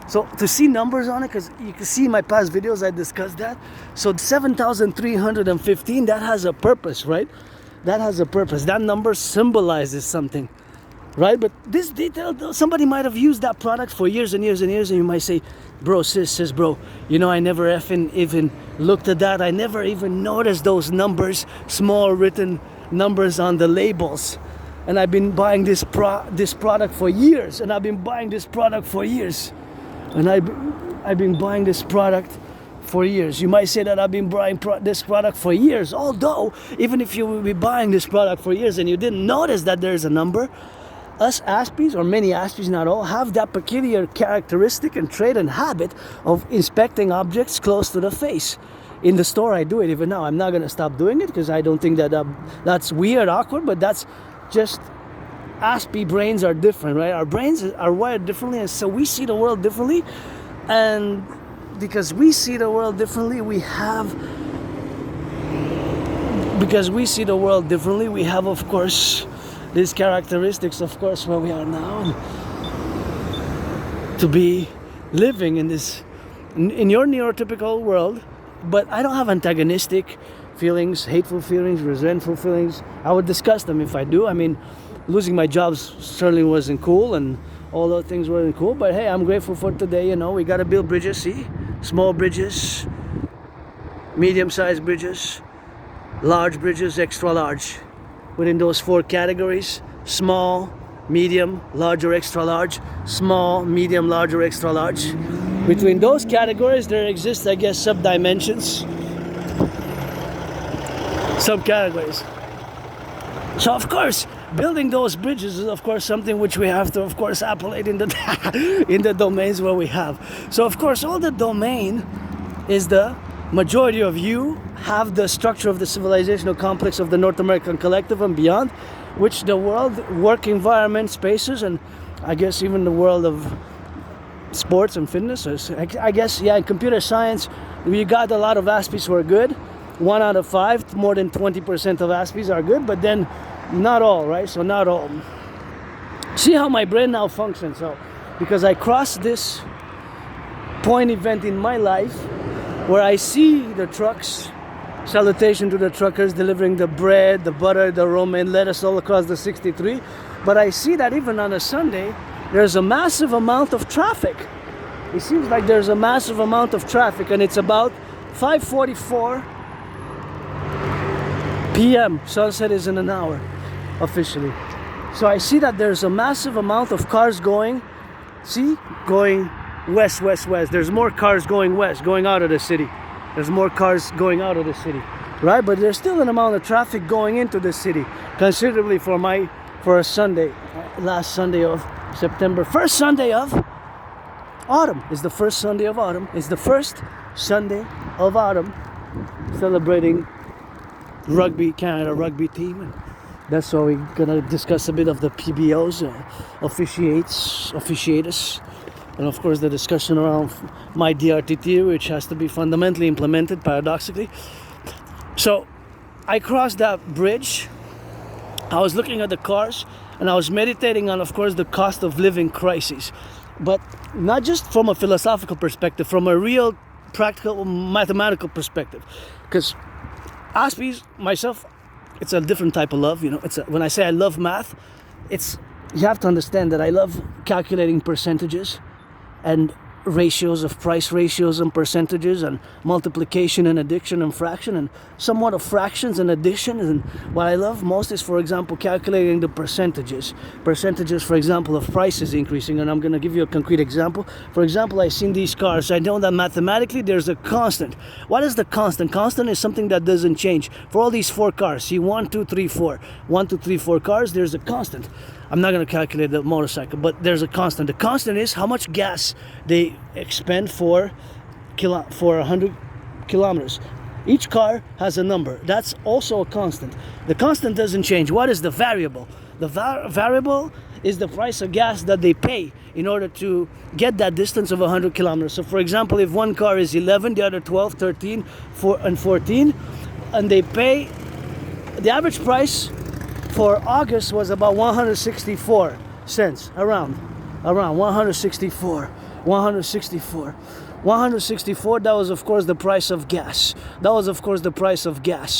S1: So to see numbers on it, because you can see in my past videos I discussed that. So 7,315, that has a purpose, right? That has a purpose. That number symbolizes something, right? But this detail, somebody might have used that product for years and years and years, and you might say, bro, sis, bro, you know, I never even looked at that. I never even noticed those numbers, small written numbers on the labels. And I've been buying this product for years, and I've been buying this product for years. And I've been buying this product for years. You might say that I've been buying this product for years, although even if you will be buying this product for years and you didn't notice that there's a number, us Aspies, or many Aspies, not all, have that peculiar characteristic and trait and habit of inspecting objects close to the face. In the store, I do it even now. I'm not going to stop doing it because I don't think that that's weird, awkward, but that's just Aspie brains are different, right? Our brains are wired differently, and so we see the world differently. And because we see the world differently, we have, of course, these characteristics, of course, where we are now, and to be living in this, in your neurotypical world. But I don't have antagonistic feelings, hateful feelings, resentful feelings. I would discuss them if I do. I mean, losing my job certainly wasn't cool, and all those things weren't cool. But hey, I'm grateful for today. You know, we got to build bridges. See, small bridges, medium-sized bridges, large bridges, extra large. Within those 4 categories: small, medium, large or extra large, small, medium, large or extra large. Between those categories, there exists, I guess, subdimensions, subcategories. So, of course, building those bridges is, of course, something which we have to, of course, appellate in the in the domains where we have. So, of course, all the domain is the majority of you have the structure of the civilizational complex of the North American Collective and beyond, which the world, work environment, spaces, and I guess even the world of sports and fitness. I guess, yeah, in computer science, we got a lot of Aspies who are good. 1 out of 5, more than 20% of Aspies are good, but then not all, right? So not all. See how my brain now functions. So because I crossed this point event in my life where I see the trucks, salutation to the truckers delivering the bread, the butter, the romaine lettuce all across the 63. But I see that even on a Sunday, there's a massive amount of traffic. It seems like there's a massive amount of traffic, and it's about 5:44 p.m. Sunset is in an hour, officially. So I see that there's a massive amount of cars going, going west, west, west. There's more cars going west, going out of the city. There's more cars going out of the city, right? But there's still an amount of traffic going into the city, considerably for a Sunday, last Sunday of September. First Sunday of autumn. It's the first Sunday of autumn. It's the first Sunday of autumn, celebrating Canada rugby team. And that's why we're gonna discuss a bit of the PBOs, officiators, and of course the discussion around my DRT theory, which has to be fundamentally implemented, paradoxically. So I crossed that bridge. I was looking at the cars, and I was meditating on, of course, the cost of living crises, but not just from a philosophical perspective, from a real, practical, mathematical perspective. Because Aspies, myself, it's a different type of love. You know, when I say I love math, you have to understand that I love calculating percentages and ratios of price ratios and percentages and multiplication and addition and fraction and somewhat of fractions and addition. And what I love most is, for example, calculating the percentages, for example, of prices increasing. And I'm going to give you a concrete example. For example, I've seen these cars. I know that mathematically there's a constant. What is the constant? Constant is something that doesn't change. For all these 4 cars, see, 1, 2, 3, 4 cars, there's a constant. I'm not going to calculate the motorcycle, but there's a constant. The constant is how much gas they expend for 100 kilometers. Each car has a number. That's also a constant. The constant doesn't change. What is the variable? The variable is the price of gas that they pay in order to get that distance of 100 kilometers. So for example, if one car is 11, the other 12, 13, 14, and they pay, the average price for August was about 164 cents, around 164. 164, that was of course the price of gas.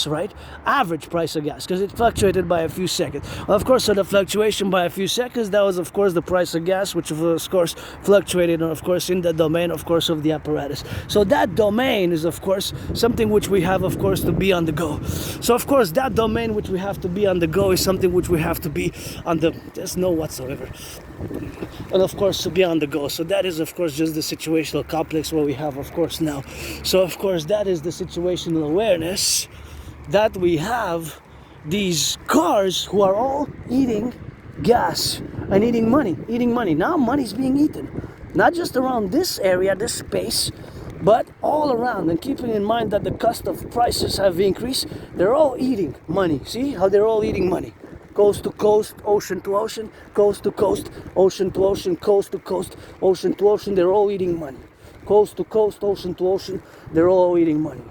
S1: Right? Average price of gas, because it fluctuated by a few seconds. Of course, so the fluctuation by a few seconds, that was of course the price of gas, which of course fluctuated, of course, in the domain, of course, of the apparatus. So that domain is of course something which we have, of course, to be on the go. So of course that domain which we have to be on the go is something which we have to be on the, there's no whatsoever. And of course to be on the go. So that is of course just the situational complex where we have, of course, now. So of course that is the situational awareness that we have these cars who are all eating gas and eating money. Now money's being eaten. Not just around this area, this space, but all around. And keeping in mind that the cost of prices have increased, they're all eating money. See how they're all eating money? Coast to coast, ocean to ocean, coast to coast, ocean to ocean, coast to coast, ocean to ocean, they're all eating money. Coast to coast, ocean to ocean, they're all eating money.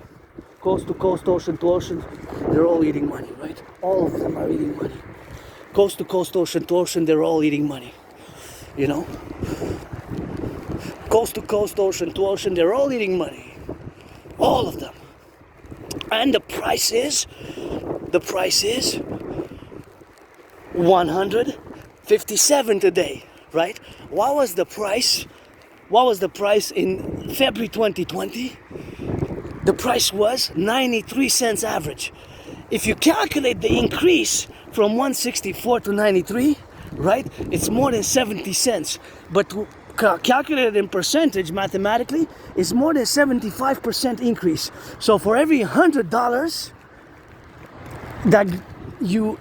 S1: Coast to coast, ocean to ocean, they're all eating money, right? All of them are eating money. Coast to coast, ocean to ocean, they're all eating money. You know? Coast to coast, ocean to ocean, they're all eating money. All of them. And the price is 157 today, right? What was the price? What was the price in February 2020? The price was 93 cents average. If you calculate the increase from 164 to 93, right, it's more than 70 cents. But calculated in percentage, mathematically, it's more than 75% increase. So for every $100 that you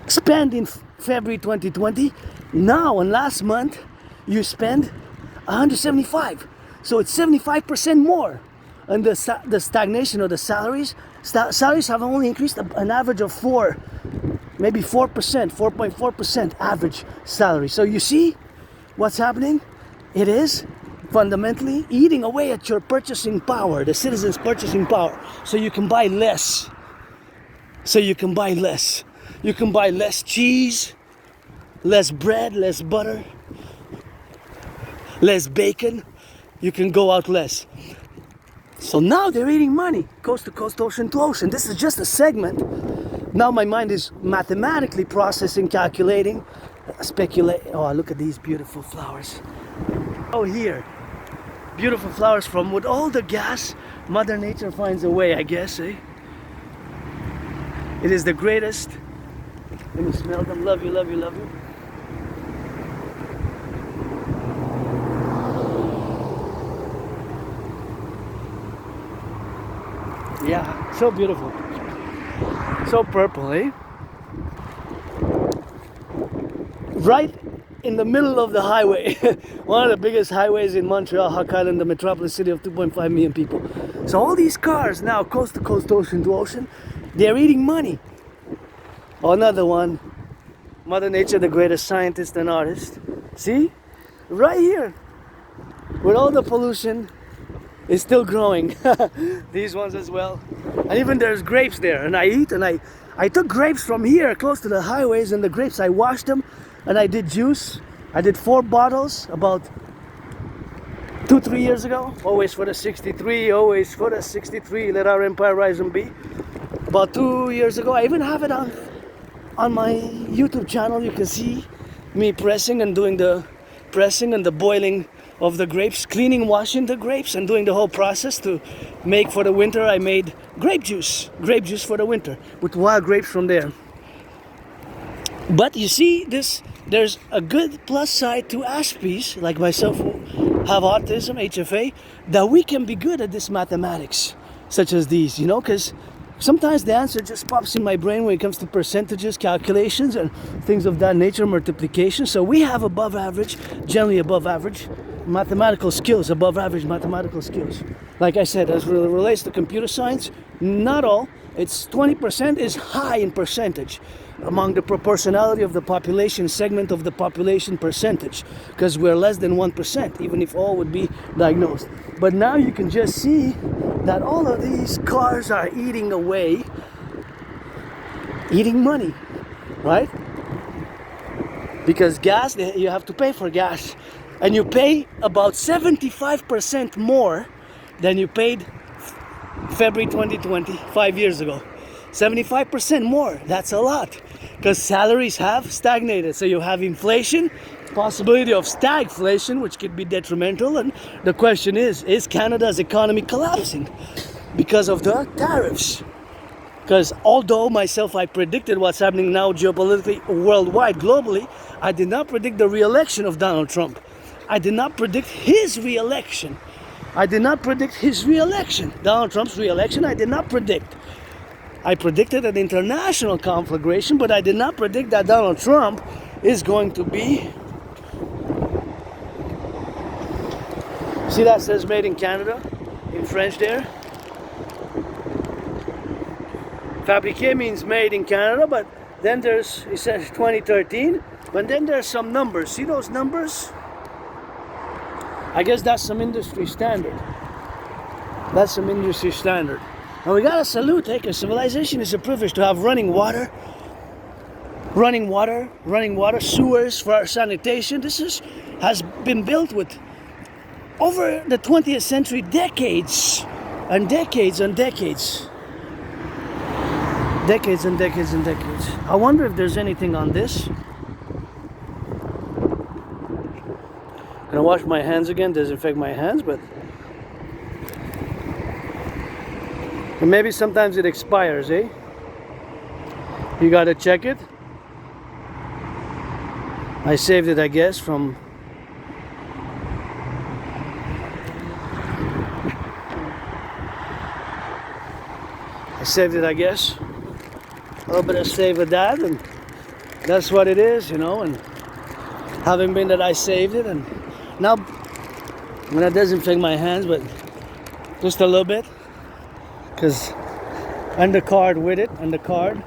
S1: spend in February 2020, now and last month, you spend 175. So it's 75% more. And the stagnation of the salaries have only increased an average of 4%, maybe 4.4% average salary. So you see what's happening? It is fundamentally eating away at your purchasing power, the citizens' purchasing power. So you can buy less. You can buy less cheese, less bread, less butter, less bacon. You can go out less. So now they're eating money, coast to coast, ocean to ocean. This is just a segment. Now my mind is mathematically processing, calculating, speculating. Oh, look at these beautiful flowers. Oh, here. Beautiful flowers from with all the gas, Mother Nature finds a way, I guess, eh? It is the greatest. Let me smell them. Love you, love you, love you. Yeah, so beautiful. So purple, eh? Right in the middle of the highway. One of the biggest highways in Montreal, Hawk Island, the metropolis city of 2.5 million people. So all these cars now, coast to coast, ocean to ocean, they're eating money. Oh, another one. Mother Nature, the greatest scientist and artist. See? Right here. With all the pollution, it's still growing. These ones as well. And even there's grapes there. And I eat, and I took grapes from here close to the highways, and the grapes, I washed them and I did juice. I did 4 bottles about 2-3 years ago. Always for the 63, always for the 63. Let our empire rise and be. About 2 years ago. I even have it on my YouTube channel. You can see me pressing and doing the pressing and the boiling of the grapes, cleaning, washing the grapes, and doing the whole process to make for the winter. I made grape juice for the winter with wild grapes from there. But you see, there's a good plus side to Aspies like myself who have autism, HFA, that we can be good at this mathematics such as these, you know, because sometimes the answer just pops in my brain when it comes to percentages, calculations, and things of that nature, multiplication. So we have above average, generally above average, mathematical skills, above average mathematical skills. Like I said, as it relates to computer science, not all. It's 20% is high in percentage among the proportionality of the population, segment of the population percentage, because we're less than 1%, even if all would be diagnosed. But now you can just see that all of these cars are eating away, eating money, right? Because gas, you have to pay for gas. And you pay about 75% more than you paid February 2020, 5 years ago. 75% more, that's a lot. Because salaries have stagnated. So you have inflation, possibility of stagflation, which could be detrimental. And the question is Canada's economy collapsing because of the tariffs? Because although myself, I predicted what's happening now geopolitically, worldwide, globally, I did not predict the re-election of Donald Trump. I did not predict his re-election. Donald Trump's re-election, I did not predict. I predicted an international conflagration, but I did not predict that Donald Trump is going to be. See that says made in Canada in French there? Fabriqué means made in Canada, but then there's, it says 2013, but then there's some numbers. See those numbers? I guess that's some industry standard. That's some industry standard. And we gotta salute, because civilization is a privilege to have running water, sewers for our sanitation. This has been built with, over the 20th century, decades and decades and decades. Decades and decades and decades. I wonder if there's anything on this. Gonna wash my hands again, disinfect my hands, but and maybe sometimes it expires, eh? You gotta check it. I saved it, I guess, from a little bit of save of that, and that's what it is, you know. And having been that I saved it, and now I'm gonna disinfect my hands, but just a little bit, because and the card with it, and the card,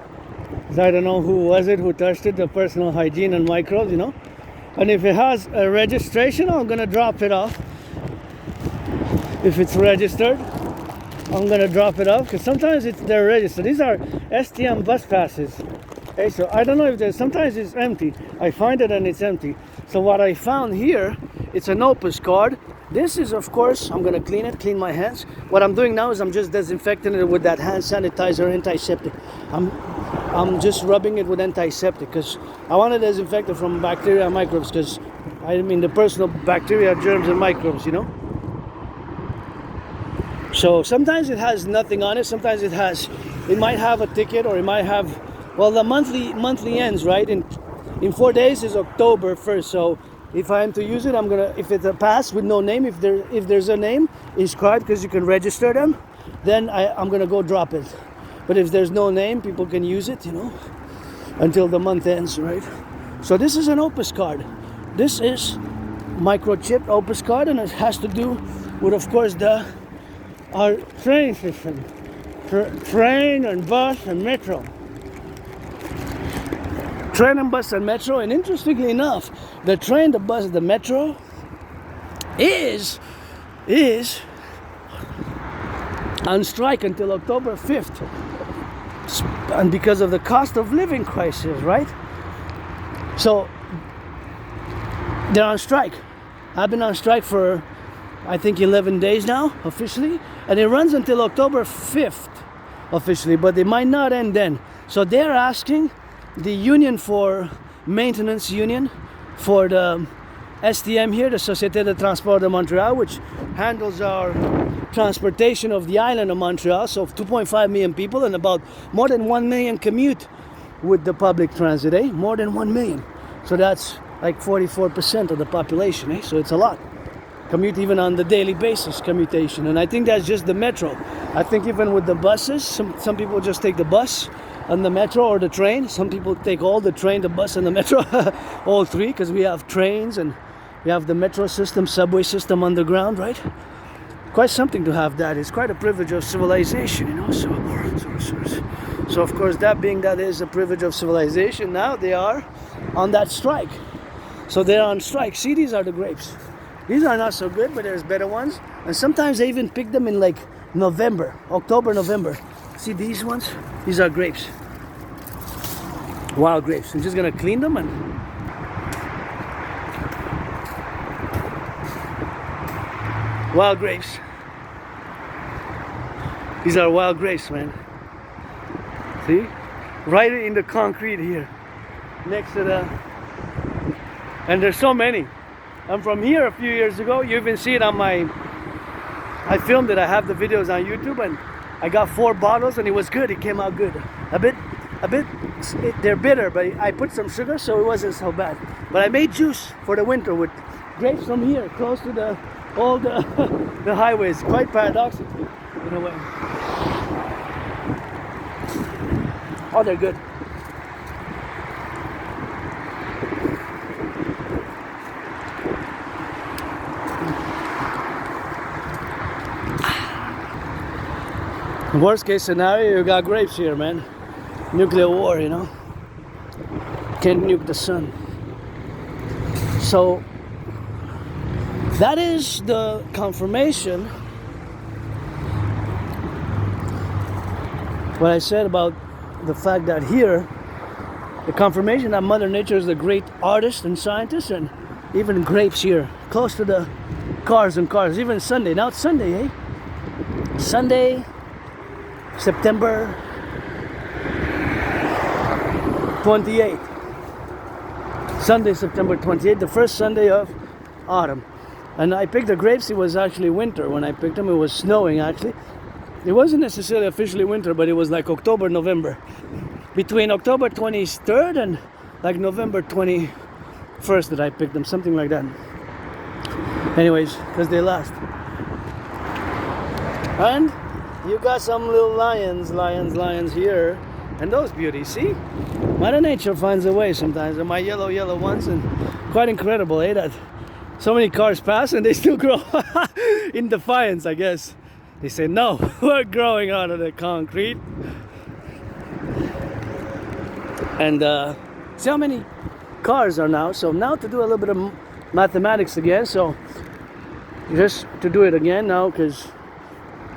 S1: I don't know who was it who touched it, the personal hygiene and microbes, you know. And if it has a registration, I'm gonna drop it off. If it's registered, I'm gonna drop it off, because sometimes they're registered. These are STM bus passes. Okay, so I don't know if there's, sometimes it's empty. I find it and it's empty. So what I found here, it's an Opus card. This is, of course, I'm gonna clean my hands. What I'm doing now is I'm just disinfecting it with that hand sanitizer, antiseptic. I'm just rubbing it with antiseptic, because I want to disinfect it from bacteria and microbes, because I mean the personal bacteria, germs and microbes, you know. So sometimes it has nothing on it, sometimes it might have a ticket, or it might have, well, the monthly ends, right? In 4 days is October 1st, so if I am to use it, I'm gonna, if it's a pass with no name, if there's a name inscribed, because you can register them, then I'm gonna go drop it. But if there's no name, people can use it, you know, until the month ends, right? So this is an Opus card. This is microchipped Opus card, and it has to do with, of course, our train system, train and bus and metro. Train and bus and metro, and interestingly enough, the train, the bus, the metro is on strike until October 5th, and because of the cost of living crisis, right? So they're on strike. I've been on strike for, I think, 11 days now, officially, and it runs until October 5th, officially, but it might not end then. So they're asking the union for maintenance union for the STM here, the Société de Transport de Montréal, which handles our transportation of the island of Montreal, so 2.5 million people, and about more than 1 million commute with the public transit, eh? More than 1 million. So that's like 44% of the population, eh? So it's a lot. Commute even on the daily basis, commutation. And I think that's just the metro. I think even with the buses, some people just take the bus and the metro, or the train. Some people take all the train, the bus and the metro, all three, because we have trains and we have the metro system, subway system underground, right? Quite something to have that. It's quite a privilege of civilization, you know. So of course, that being that is a privilege of civilization, now they are on that strike. So they're on strike. See, these are the grapes. These are not so good, but there's better ones. And sometimes they even pick them in like November, October, November. See these ones? These are grapes. Wild grapes. I'm just gonna clean them and wild grapes. These are wild grapes, man. See? Right in the concrete here. Next to the... And there's so many. I'm from here a few years ago. You even see it on my... I filmed it. I have the videos on YouTube, and I got 4 bottles and it was good. It came out good. A bit, they're bitter, but I put some sugar, so it wasn't so bad. But I made juice for the winter with grapes from here, close to all the highways. Quite paradoxical in a way. Oh, they're good. Worst case scenario, you got grapes here, man. Nuclear war, you know. Can't nuke the sun. So that is the confirmation. What I said about the fact that here, the confirmation that Mother Nature is a great artist and scientist, and even grapes here, close to the cars and cars. Even Sunday. Now it's Sunday, eh? Sunday, September 28th. Sunday, September 28th, the first Sunday of autumn. And I picked the grapes. It was actually winter when I picked them. It was snowing, actually. It wasn't necessarily officially winter, but it was like October, November. Between October 23rd and like November 21st that I picked them, something like that. Anyways, because they last. And you got some little lions here. And those beauties, see? Mother Nature finds a way sometimes. And my yellow ones, and quite incredible, eh? That so many cars pass and they still grow in defiance, I guess. They say, no, we're growing out of the concrete. And see how many cars are now. So now to do a little bit of mathematics again. So just to do it again now, because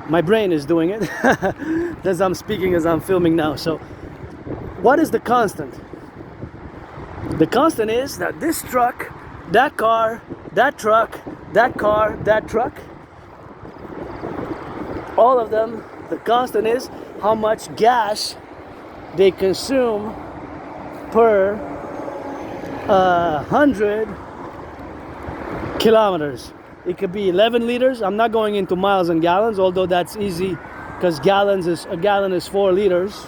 S1: my brain is doing it as I'm speaking, as I'm filming now. So what is the constant? The constant is that this truck, that car, that truck, that car, that truck, all of them, the constant is how much gas they consume per 100 kilometers. It could be 11 liters. I'm not going into miles and gallons, although that's easy because a gallon is 4 liters,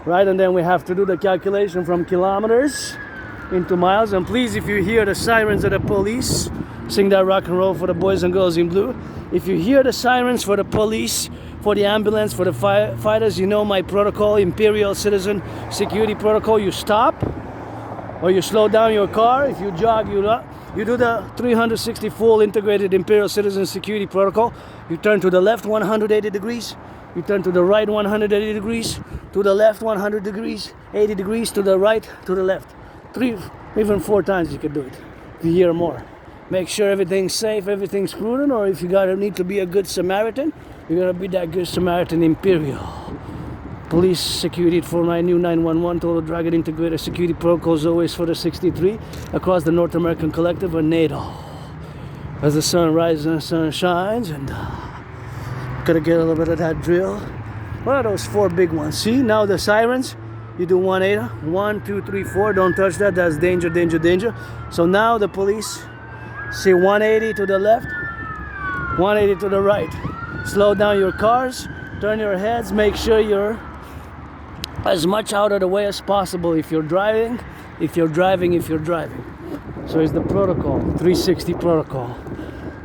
S1: right? And then we have to do the calculation from kilometers into miles. And please, if you hear the sirens of the police, sing that rock and roll for the boys and girls in blue. If you hear the sirens for the police, for the ambulance, for the firefighters, you know my protocol, Imperial Citizen Security Protocol. You stop or you slow down your car. If you jog, you do the 360 full integrated Imperial Citizen Security Protocol. You turn to the left 180 degrees. You turn to the right 180 degrees. To the left 100 degrees. 80 degrees to the right, to the left. 3, even 4 times you can do it. If you hear more. Make sure everything's safe, everything's prudent, or if you need to be a good Samaritan, you're gonna be that good Samaritan Imperial. Police security for my new 911 total dragon integrated security protocols always for the 63 across the North American Collective and NATO. As the sun rises and the sun shines, and gotta get a little bit of that drill. What are those 4 big ones? See, now the sirens, you do 180, 1, 2, 3, 4, don't touch that, that's danger, danger, danger. So now the police say 180 to the left, 180 to the right. Slow down your cars, turn your heads, make sure you're as much out of the way as possible if you're driving. So it's the protocol, 360 protocol,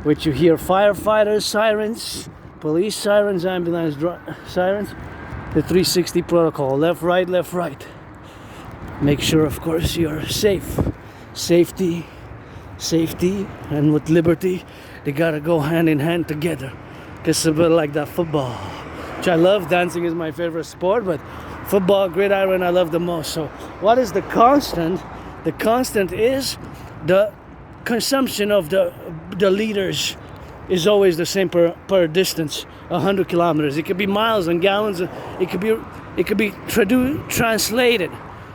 S1: which you hear firefighters, sirens, police sirens, ambulance sirens, the 360 protocol, left, right, left, right. Make sure, of course, you're safe. Safety, and with liberty, they gotta go hand in hand together. It's a bit like that football, which I love. Dancing is my favorite sport, but football, gridiron, I love the most. So what is the constant? The constant is the consumption of the liters is always the same per distance, 100 kilometers. It could be miles and gallons. It could be translated.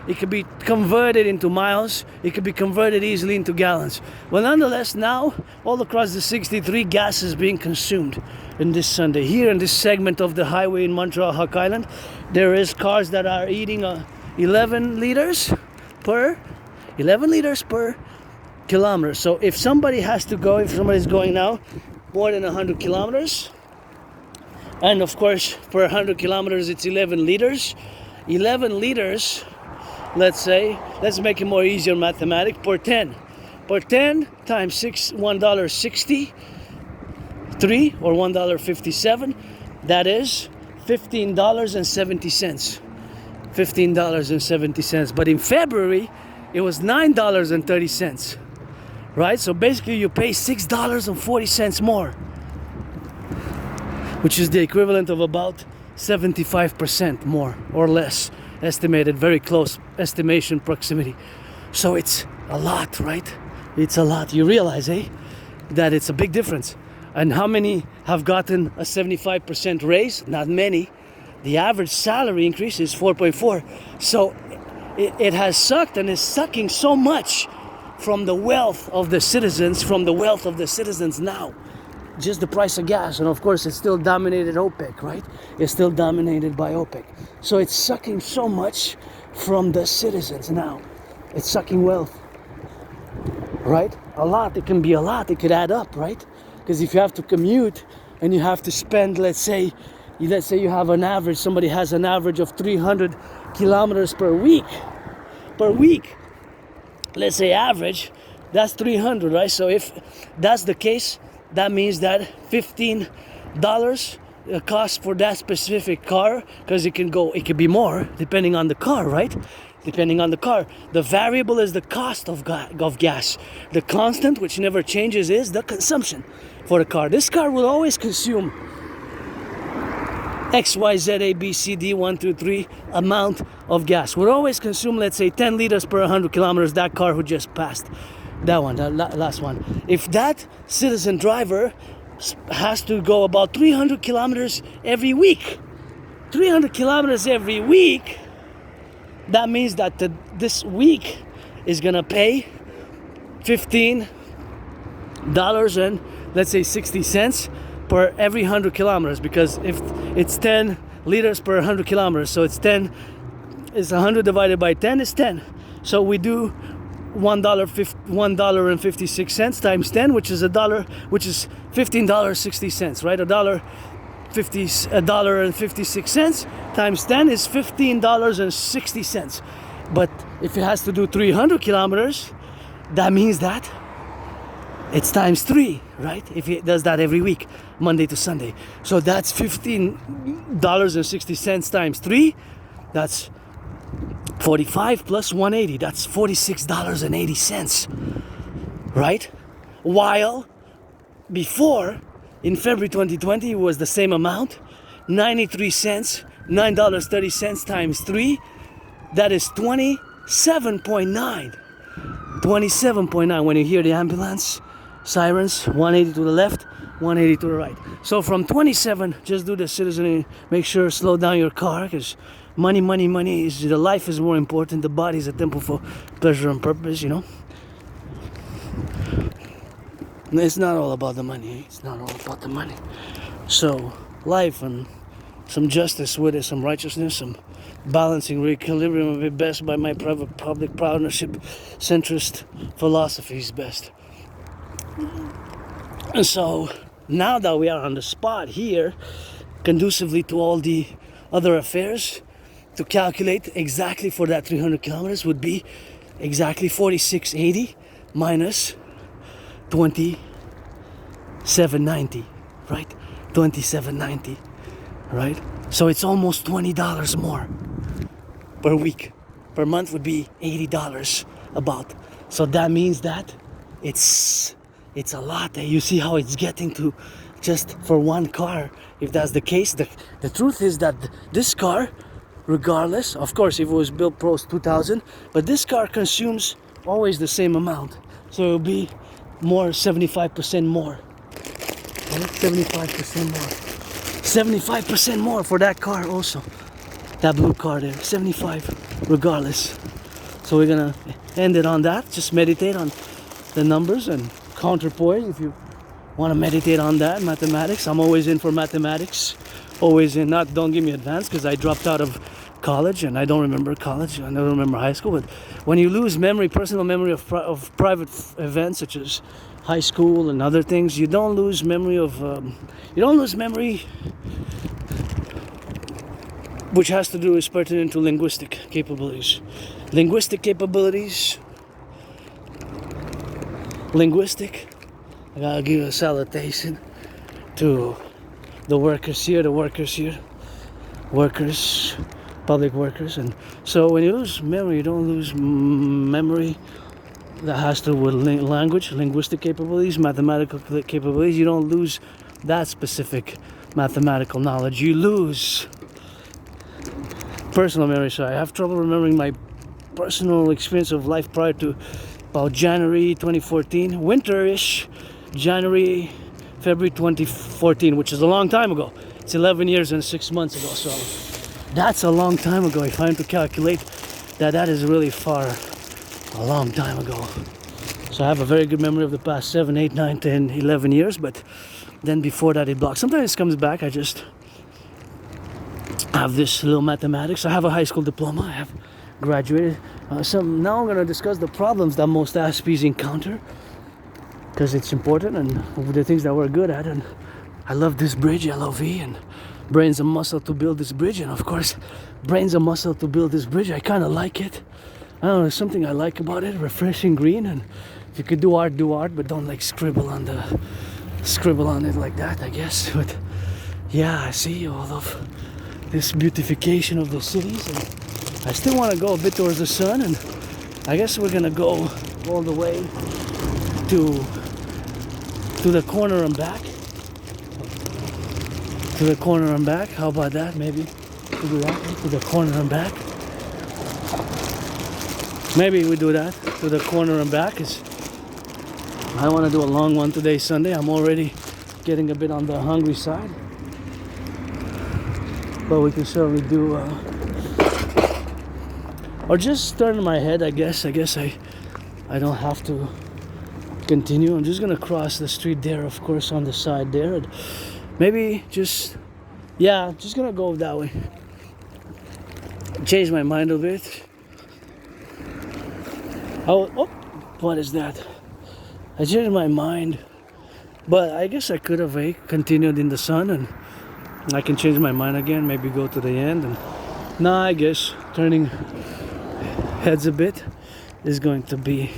S1: It could be converted into miles. It could be converted easily into gallons. Well, nonetheless, now all across the 63, gas is being consumed in this Sunday. Here in this segment of the highway in Montreal, Hawk Island, there is cars that are eating 11 liters per kilometer. So if somebody has to go, if somebody's going now more than 100 kilometers, and of course per 100 kilometers it's 11 liters. 11 liters, let's say, let's make it more easier mathematic, per 10 times $1.63 or $1.57, that is $15.70. $15.70. But in February, it was $9.30. Right? So basically you pay $6.40 more, which is the equivalent of about 75% more or less, estimated, very close estimation proximity. So it's a lot, right? It's a lot. You realize, that it's a big difference. And how many have gotten a 75% raise? Not many. The average salary increase is 4.4. So it has sucked and is sucking so much from the wealth of the citizens, now. Just the price of gas. And of course, it's still dominated OPEC, right? It's still dominated by OPEC. So it's sucking so much from the citizens now. It's sucking wealth, right? A lot. It can be a lot. It could add up, right? Because if you have to commute and you have to spend, let's say you have an average, somebody has an average of 300 kilometers per week. Let's say average, that's 300, right? So if that's the case, that means that $15 cost for that specific car, because it could be more depending on the car, right? Depending on the car. The variable is the cost of gas. The constant, which never changes, is the consumption for the car. This car will always consume X, Y, Z, A, B, C, D, 1, 2, 3 amount of gas. Will always consume, let's say, 10 liters per 100 kilometers. That car who just passed, that one, that last one. If that citizen driver has to go about 300 kilometers every week, 300 kilometers every week, that means that this week is gonna pay $15 and let's say 60 cents per every 100 kilometers, because if it's 10 liters per 100 kilometers, so it's 100 divided by 10 is 10. So we do $1.56 times 10, which is $15.60, right? $1.56 times 10 is $15.60. But if it has to do 300 kilometers, that means that it's times 3, right? If it does that every week, Monday to Sunday. So that's $15.60 times 3. That's 45 plus 180. That's $46.80, right? While before, in February 2020, it was the same amount, 93 cents, $9.30 times 3. That is 27.9. 27.9 when you hear the ambulance sirens, 180 to the left, 180 to the right. So from 27, just do the citizen, make sure slow down your car, because money is, the life is more important. The body is a temple for pleasure and purpose, It's not all about the money. It's not all about the money. So life and some justice with it, some righteousness, some balancing, re-equilibrium will be best by my public partnership centrist philosophy is best. And so now that we are on the spot here, conducively to all the other affairs, to calculate exactly for that 300 kilometers would be exactly 46.80 minus 27.90, right? 27.90, right? So it's almost $20 more per week. Per month would be $80 about. So that means that it's a lot. You see how it's getting to just for one car. If that's the case, the truth is that this car, regardless, of course, if it was built post 2000, but this car consumes always the same amount. So it'll be more, 75% more. 75% more. 75% more for that car also. That blue car there, 75 regardless. So we're gonna end it on that. Just meditate on the numbers and counterpoise if you want to meditate on that. Mathematics, I'm always in for mathematics. Always in, don't give me advanced because I dropped out of college and I don't remember college. I don't remember high school. But when you lose memory, personal memory of private events such as high school and other things, you don't lose memory of, which has to do is pertinent to linguistic capabilities. I gotta give a salutation to the workers here. Workers public workers. And so when you lose memory, you don't lose memory that has to do with language, linguistic capabilities, mathematical capabilities. You don't lose that specific mathematical knowledge. You lose personal memory. So I have trouble remembering my personal experience of life prior to about January 2014, winter-ish, January, February 2014, which is a long time ago. It's 11 years and 6 months ago, so that's a long time ago. If I am to calculate that is really far, a long time ago. So I have a very good memory of the past 7, 8, 9, 10, 11 years, but then before that it blocks. Sometimes it comes back. I just have this little mathematics. I have a high school diploma. I have graduated. Now I'm going to discuss the problems that most ASPs encounter, because it's important, and the things that we're good at. And I love this bridge, LOV, and brain's a muscle to build this bridge. And of course, brain's a muscle to build this bridge. I kind of like it. I don't know, there's something I like about it. Refreshing green, and if you could do art, but don't like scribble on it like that, I guess. But yeah, I see all of this beautification of the cities, and I still want to go a bit towards the sun, and I guess we're gonna go all the way to the corner and back. To the corner and back. How about that? Maybe we do that to the corner and back. Maybe we do that to the corner and back. I want to do a long one today, Sunday. I'm already getting a bit on the hungry side, but we can certainly do or just turn my head. I guess I don't have to continue. I'm just gonna cross the street there, of course, on the side there, and maybe just gonna go that way. Change my mind a bit. Oh, what is that? I changed my mind, but I guess I could have continued in the sun, and I can change my mind again, maybe go to the end. And now I guess turning heads a bit is going to be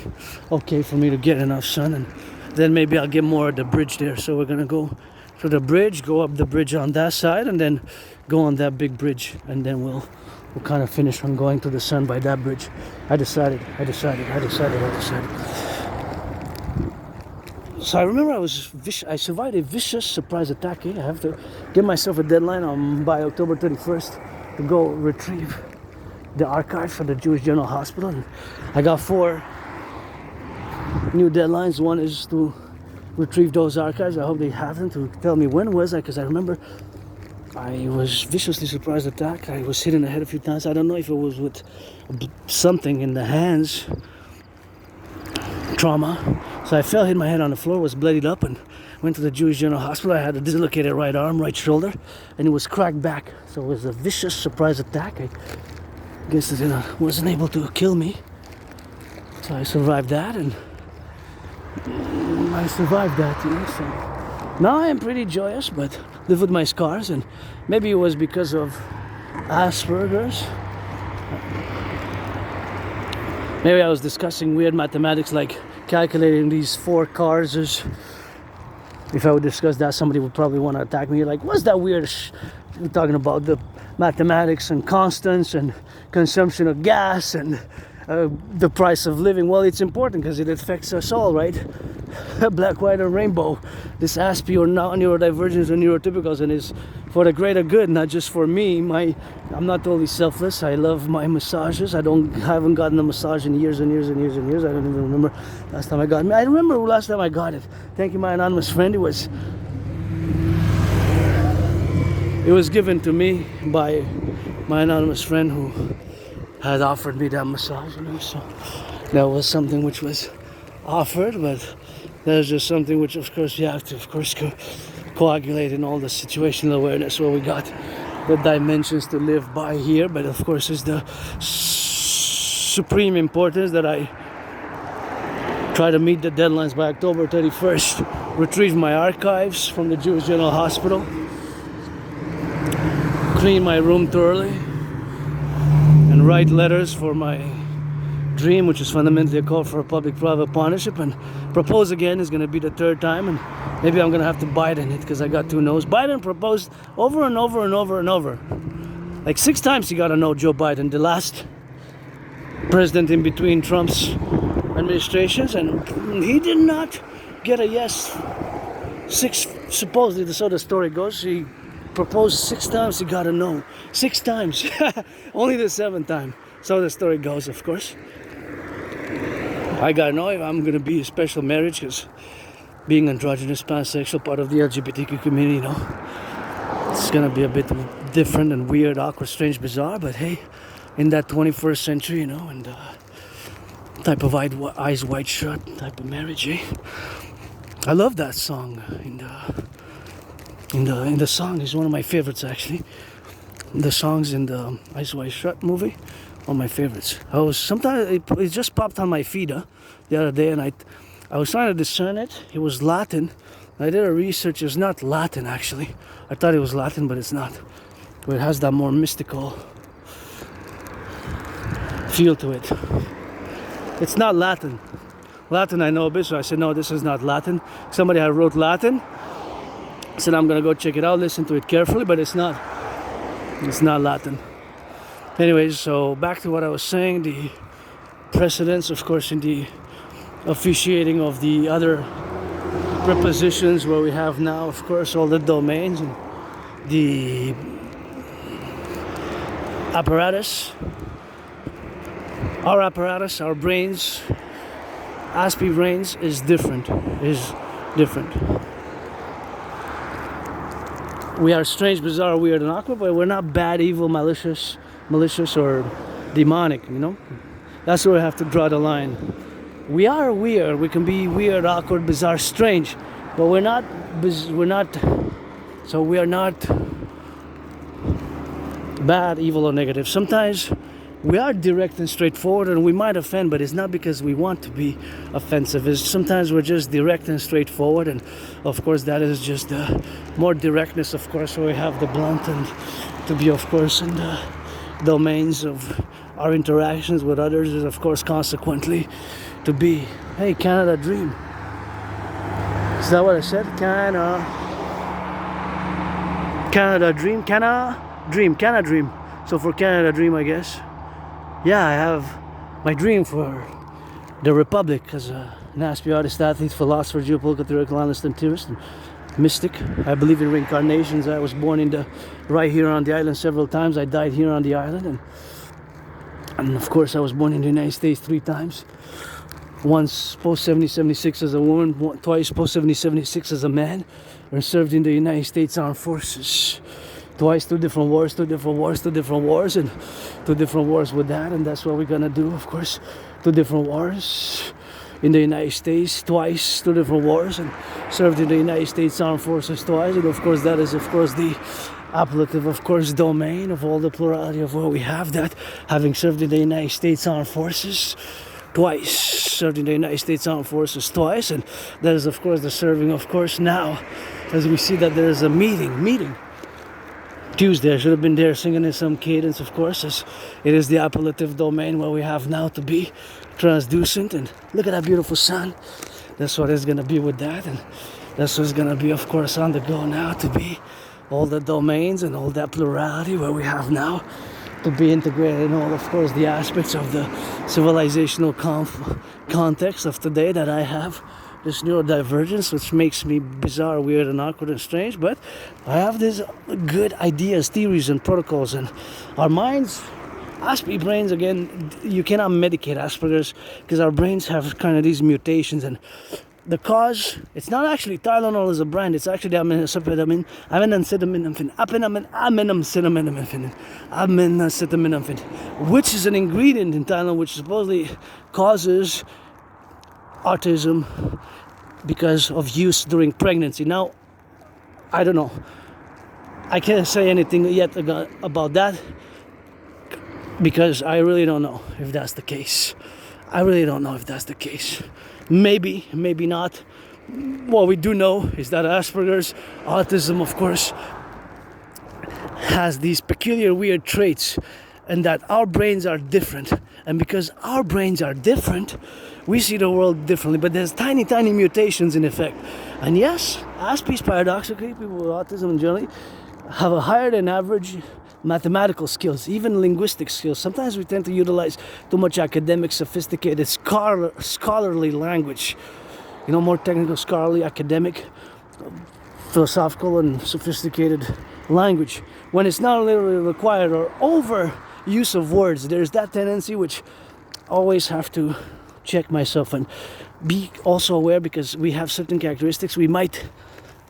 S1: okay for me to get enough sun, and then maybe I'll get more at the bridge there. So we're gonna go to the bridge, go up the bridge on that side, and then go on that big bridge, and then we'll kind of finish on going to the sun by that bridge. I decided. So I remember I survived a vicious surprise attack. I have to give myself a deadline by October 31st to go retrieve the archives for the Jewish General Hospital. And I got 4 new deadlines. One is to retrieve those archives. I hope they have them to tell me when was I, because I remember I was viciously surprised attack. I was hit in the head a few times. I don't know if it was with something in the hands, trauma. So I fell, hit my head on the floor, was bloodied up, and went to the Jewish General Hospital. I had a dislocated right arm, right shoulder, and it was cracked back. So it was a vicious surprise attack. I guess it wasn't able to kill me. So I survived that, and So now I am pretty joyous, but live with my scars, and maybe it was because of Asperger's. Maybe I was discussing weird mathematics, like calculating these 4 cars. If I would discuss that, somebody would probably want to attack me. Like, what's that weird We're talking about the mathematics and constants and consumption of gas and the price of living. Well, it's important because it affects us all, right? Black, white, and rainbow. This ASPE or neurodivergence or neurotypicals, and is for the greater good, not just for me. I'm not totally selfless. I love my massages. I haven't gotten a massage in years and years and years and years. I don't even remember last time I got it. I remember last time I got it. Thank you, my anonymous friend. It was given to me by my anonymous friend who had offered me that massage, so that was something which was offered, but there's just something which, of course, you have to, coagulate in all the situational awareness where we got the dimensions to live by here. But of course, it's the supreme importance that I try to meet the deadlines by October 31st, retrieve my archives from the Jewish General Hospital, clean my room thoroughly, and write letters for my dream, which is fundamentally a call for a public-private partnership. And propose again is going to be the 3rd time, and maybe I'm going to have to bite in it because I got 2 no's. Biden proposed over and over and over and over Like 6 times he got a no Joe Biden, the last president in between Trump's administrations, and he did not get a yes. 6, supposedly, so the story goes, he proposed 6 times, he got a no. 6 times. Only the 7th time. So the story goes, of course. I gotta know if I'm gonna be a special marriage, because being androgynous, pansexual, part of the LGBTQ community, you know, it's gonna be a bit different and weird, awkward, strange, bizarre, but hey, in that 21st century, you know, and type of eyes wide shut type of marriage, eh? I love that song. In the song is one of my favorites, actually. The songs in the Eyes Wide Shut movie are my favorites. Sometimes it just popped on my feed the other day, and I was trying to discern it. It was Latin. I did a research. It's not Latin, actually. I thought it was Latin, but it's not. But it has that more mystical feel to it. It's not Latin. Latin I know a bit, so I said, no, this is not Latin. Somebody had wrote Latin. I said, I'm gonna go check it out, listen to it carefully, but it's not Latin. Anyways, so back to what I was saying, the precedence, of course, in the officiating of the other prepositions where we have now, of course, all the domains and the apparatus, our brains, Aspie brains is different. We are strange, bizarre, weird, and awkward, but we're not bad, evil, malicious, or demonic, you know? That's where we have to draw the line. We are weird. We can be weird, awkward, bizarre, strange, but we are not bad, evil, or negative. Sometimes we are direct and straightforward, and we might offend, but it's not because we want to be offensive. Sometimes we're just direct and straightforward, and of course that is just more directness, of course, where we have the blunt, and to be, of course, in the domains of our interactions with others is, of course, consequently to be, hey, Canada dream. Is that what I said? Canada dream. So for Canada dream, I guess. Yeah, I have my dream for the Republic as an Aspie artist, athlete, philosopher, geopolitical, theoretical analyst, and theorist, and mystic. I believe in reincarnations. I was born right here on the island several times. I died here on the island, and of course I was born in the United States 3 times. Once post 70-76 as a woman, twice post 70-76 as a man, and served in the United States Armed Forces. Twice, 2 different wars, and 2 different wars with that, and that's what we're gonna do, of course. 2 different wars in the United States, twice, 2 different wars, and served in the United States Armed Forces twice, and of course that is, of course, the appellative, of course, domain of all the plurality of what we have, that having served in the United States Armed Forces twice, served in the United States Armed Forces twice, and that is, of course, the serving, of course, now, as we see that there is a meeting. Tuesday, I should have been there singing in some cadence, of course, as it is the appellative domain where we have now to be transducent. And look at that beautiful sun. That's what it's gonna be with that, and that's what's gonna be, of course, on the go now, to be all the domains and all that plurality where we have now to be integrated in all, of course, the aspects of the civilizational context of today that I have. This neurodivergence, which makes me bizarre, weird, and awkward and strange, but I have these good ideas, theories, and protocols, and our minds, Aspie brains, again, you cannot medicate Asperger's because our brains have kind of these mutations, and the cause, it's not actually Tylenol as a brand, it's actually acetaminophen, which is an ingredient in Tylenol which supposedly causes autism because of use during pregnancy. Now, I don't know. I can't say anything yet about that because I really don't know if that's the case. Maybe, maybe not. What we do know is that Asperger's, autism, of course, has these peculiar weird traits, and that our brains are different. And because our brains are different, we see the world differently. But there's tiny mutations in effect. And yes, Aspies, paradoxically, people with autism generally have a higher than average mathematical skills, even linguistic skills. Sometimes we tend to utilize too much academic, sophisticated, scholarly language. More technical, scholarly, academic, philosophical, and sophisticated language. When it's not literally required or over use of words, there's that tendency which I always have to check myself and be also aware, because we have certain characteristics. We might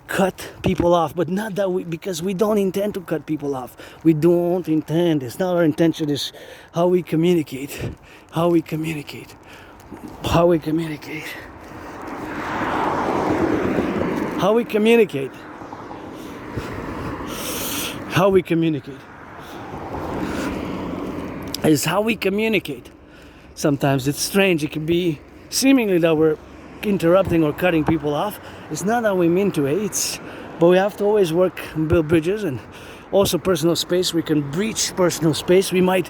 S1: cut people off, but not that because we don't intend to cut people off. We don't intend. It's not our intention. It's how we communicate. How we communicate. How we communicate. How we communicate. How we communicate. Is how we communicate. Sometimes it's strange. It can be seemingly that we're interrupting or cutting people off. It's not that we mean to, but we have to always work and build bridges, and also personal space. We can breach personal space. We might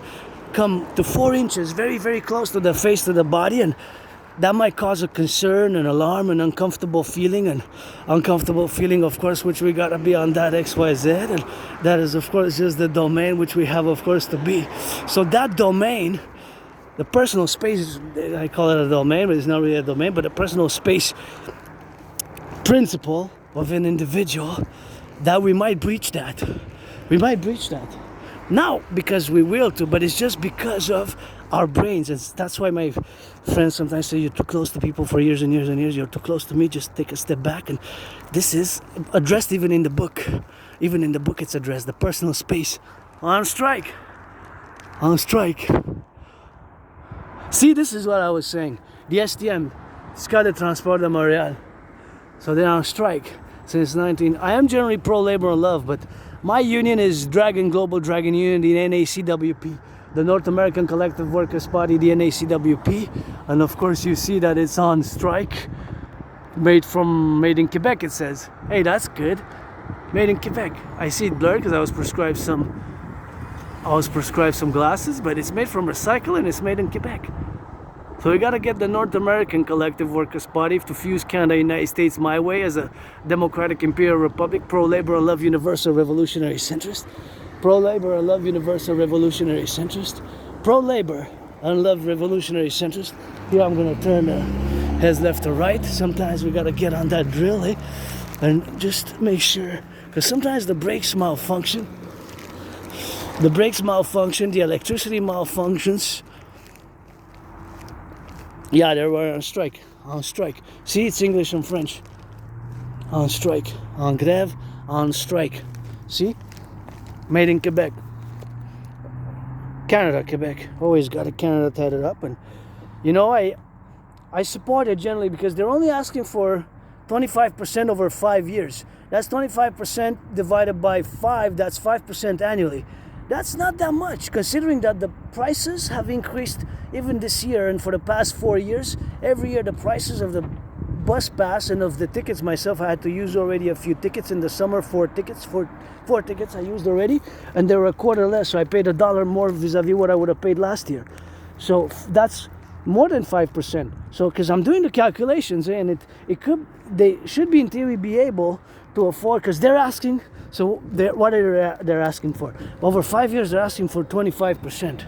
S1: come to 4 inches, very, very close to the face, to the body, and that might cause a concern, an alarm, an uncomfortable feeling, of course, which we gotta be on that XYZ, and that is, of course, just the domain which we have, of course, to be. So that domain, the personal space, I call it a domain, but it's not really a domain, but a personal space principle of an individual, that we might breach that. We might breach that. Not because we will to, but it's just because of our brains. And that's why my friends sometimes say, you're too close to people for years and years and years. You're too close to me. Just take a step back. And this is addressed even in the book. Even in the book it's addressed. The personal space. On strike. On strike. See, this is what I was saying. The STM, Escale de Transport de Montréal. So they're on strike since 19... I am generally pro-labor and love, but my union is Global Dragon Union, the NACWP, the North American Collective Workers Party, the NACWP, and of course you see that it's on strike. Made in Quebec, it says. Hey, that's good. Made in Quebec. I see it blurred because I was prescribed some glasses, but it's made from recycle and it's made in Quebec. So we gotta get the North American Collective Workers Party to fuse Canada, United States my way as a democratic imperial republic, pro-labor and love universal revolutionary centrist. Pro-labor and love universal revolutionary centrist. Pro-labor and love revolutionary centrist. Here I'm gonna turn heads left to right. Sometimes we gotta get on that drill, and just make sure, because sometimes the brakes malfunction. The electricity malfunctions. Yeah, they were on strike. On strike. See, it's English and French. On strike. En grève, on strike. See? Made in Quebec. Canada, Quebec. Always got a Canada tatted up. And, I support it generally because they're only asking for 25% over 5 years. That's 25% divided by 5. That's 5% annually. That's not that much, considering that the prices have increased even this year, and for the past 4 years, every year the prices of the bus pass and of the tickets myself, I had to use already a few tickets in the summer, 4 tickets I used already, and they were a quarter less, so I paid $1 more vis-a-vis what I would have paid last year. So that's more than 5%. So, because I'm doing the calculations, and they should be in theory be able to afford, because they're asking. So what are they asking for? Over 5 years, they're asking for 25%.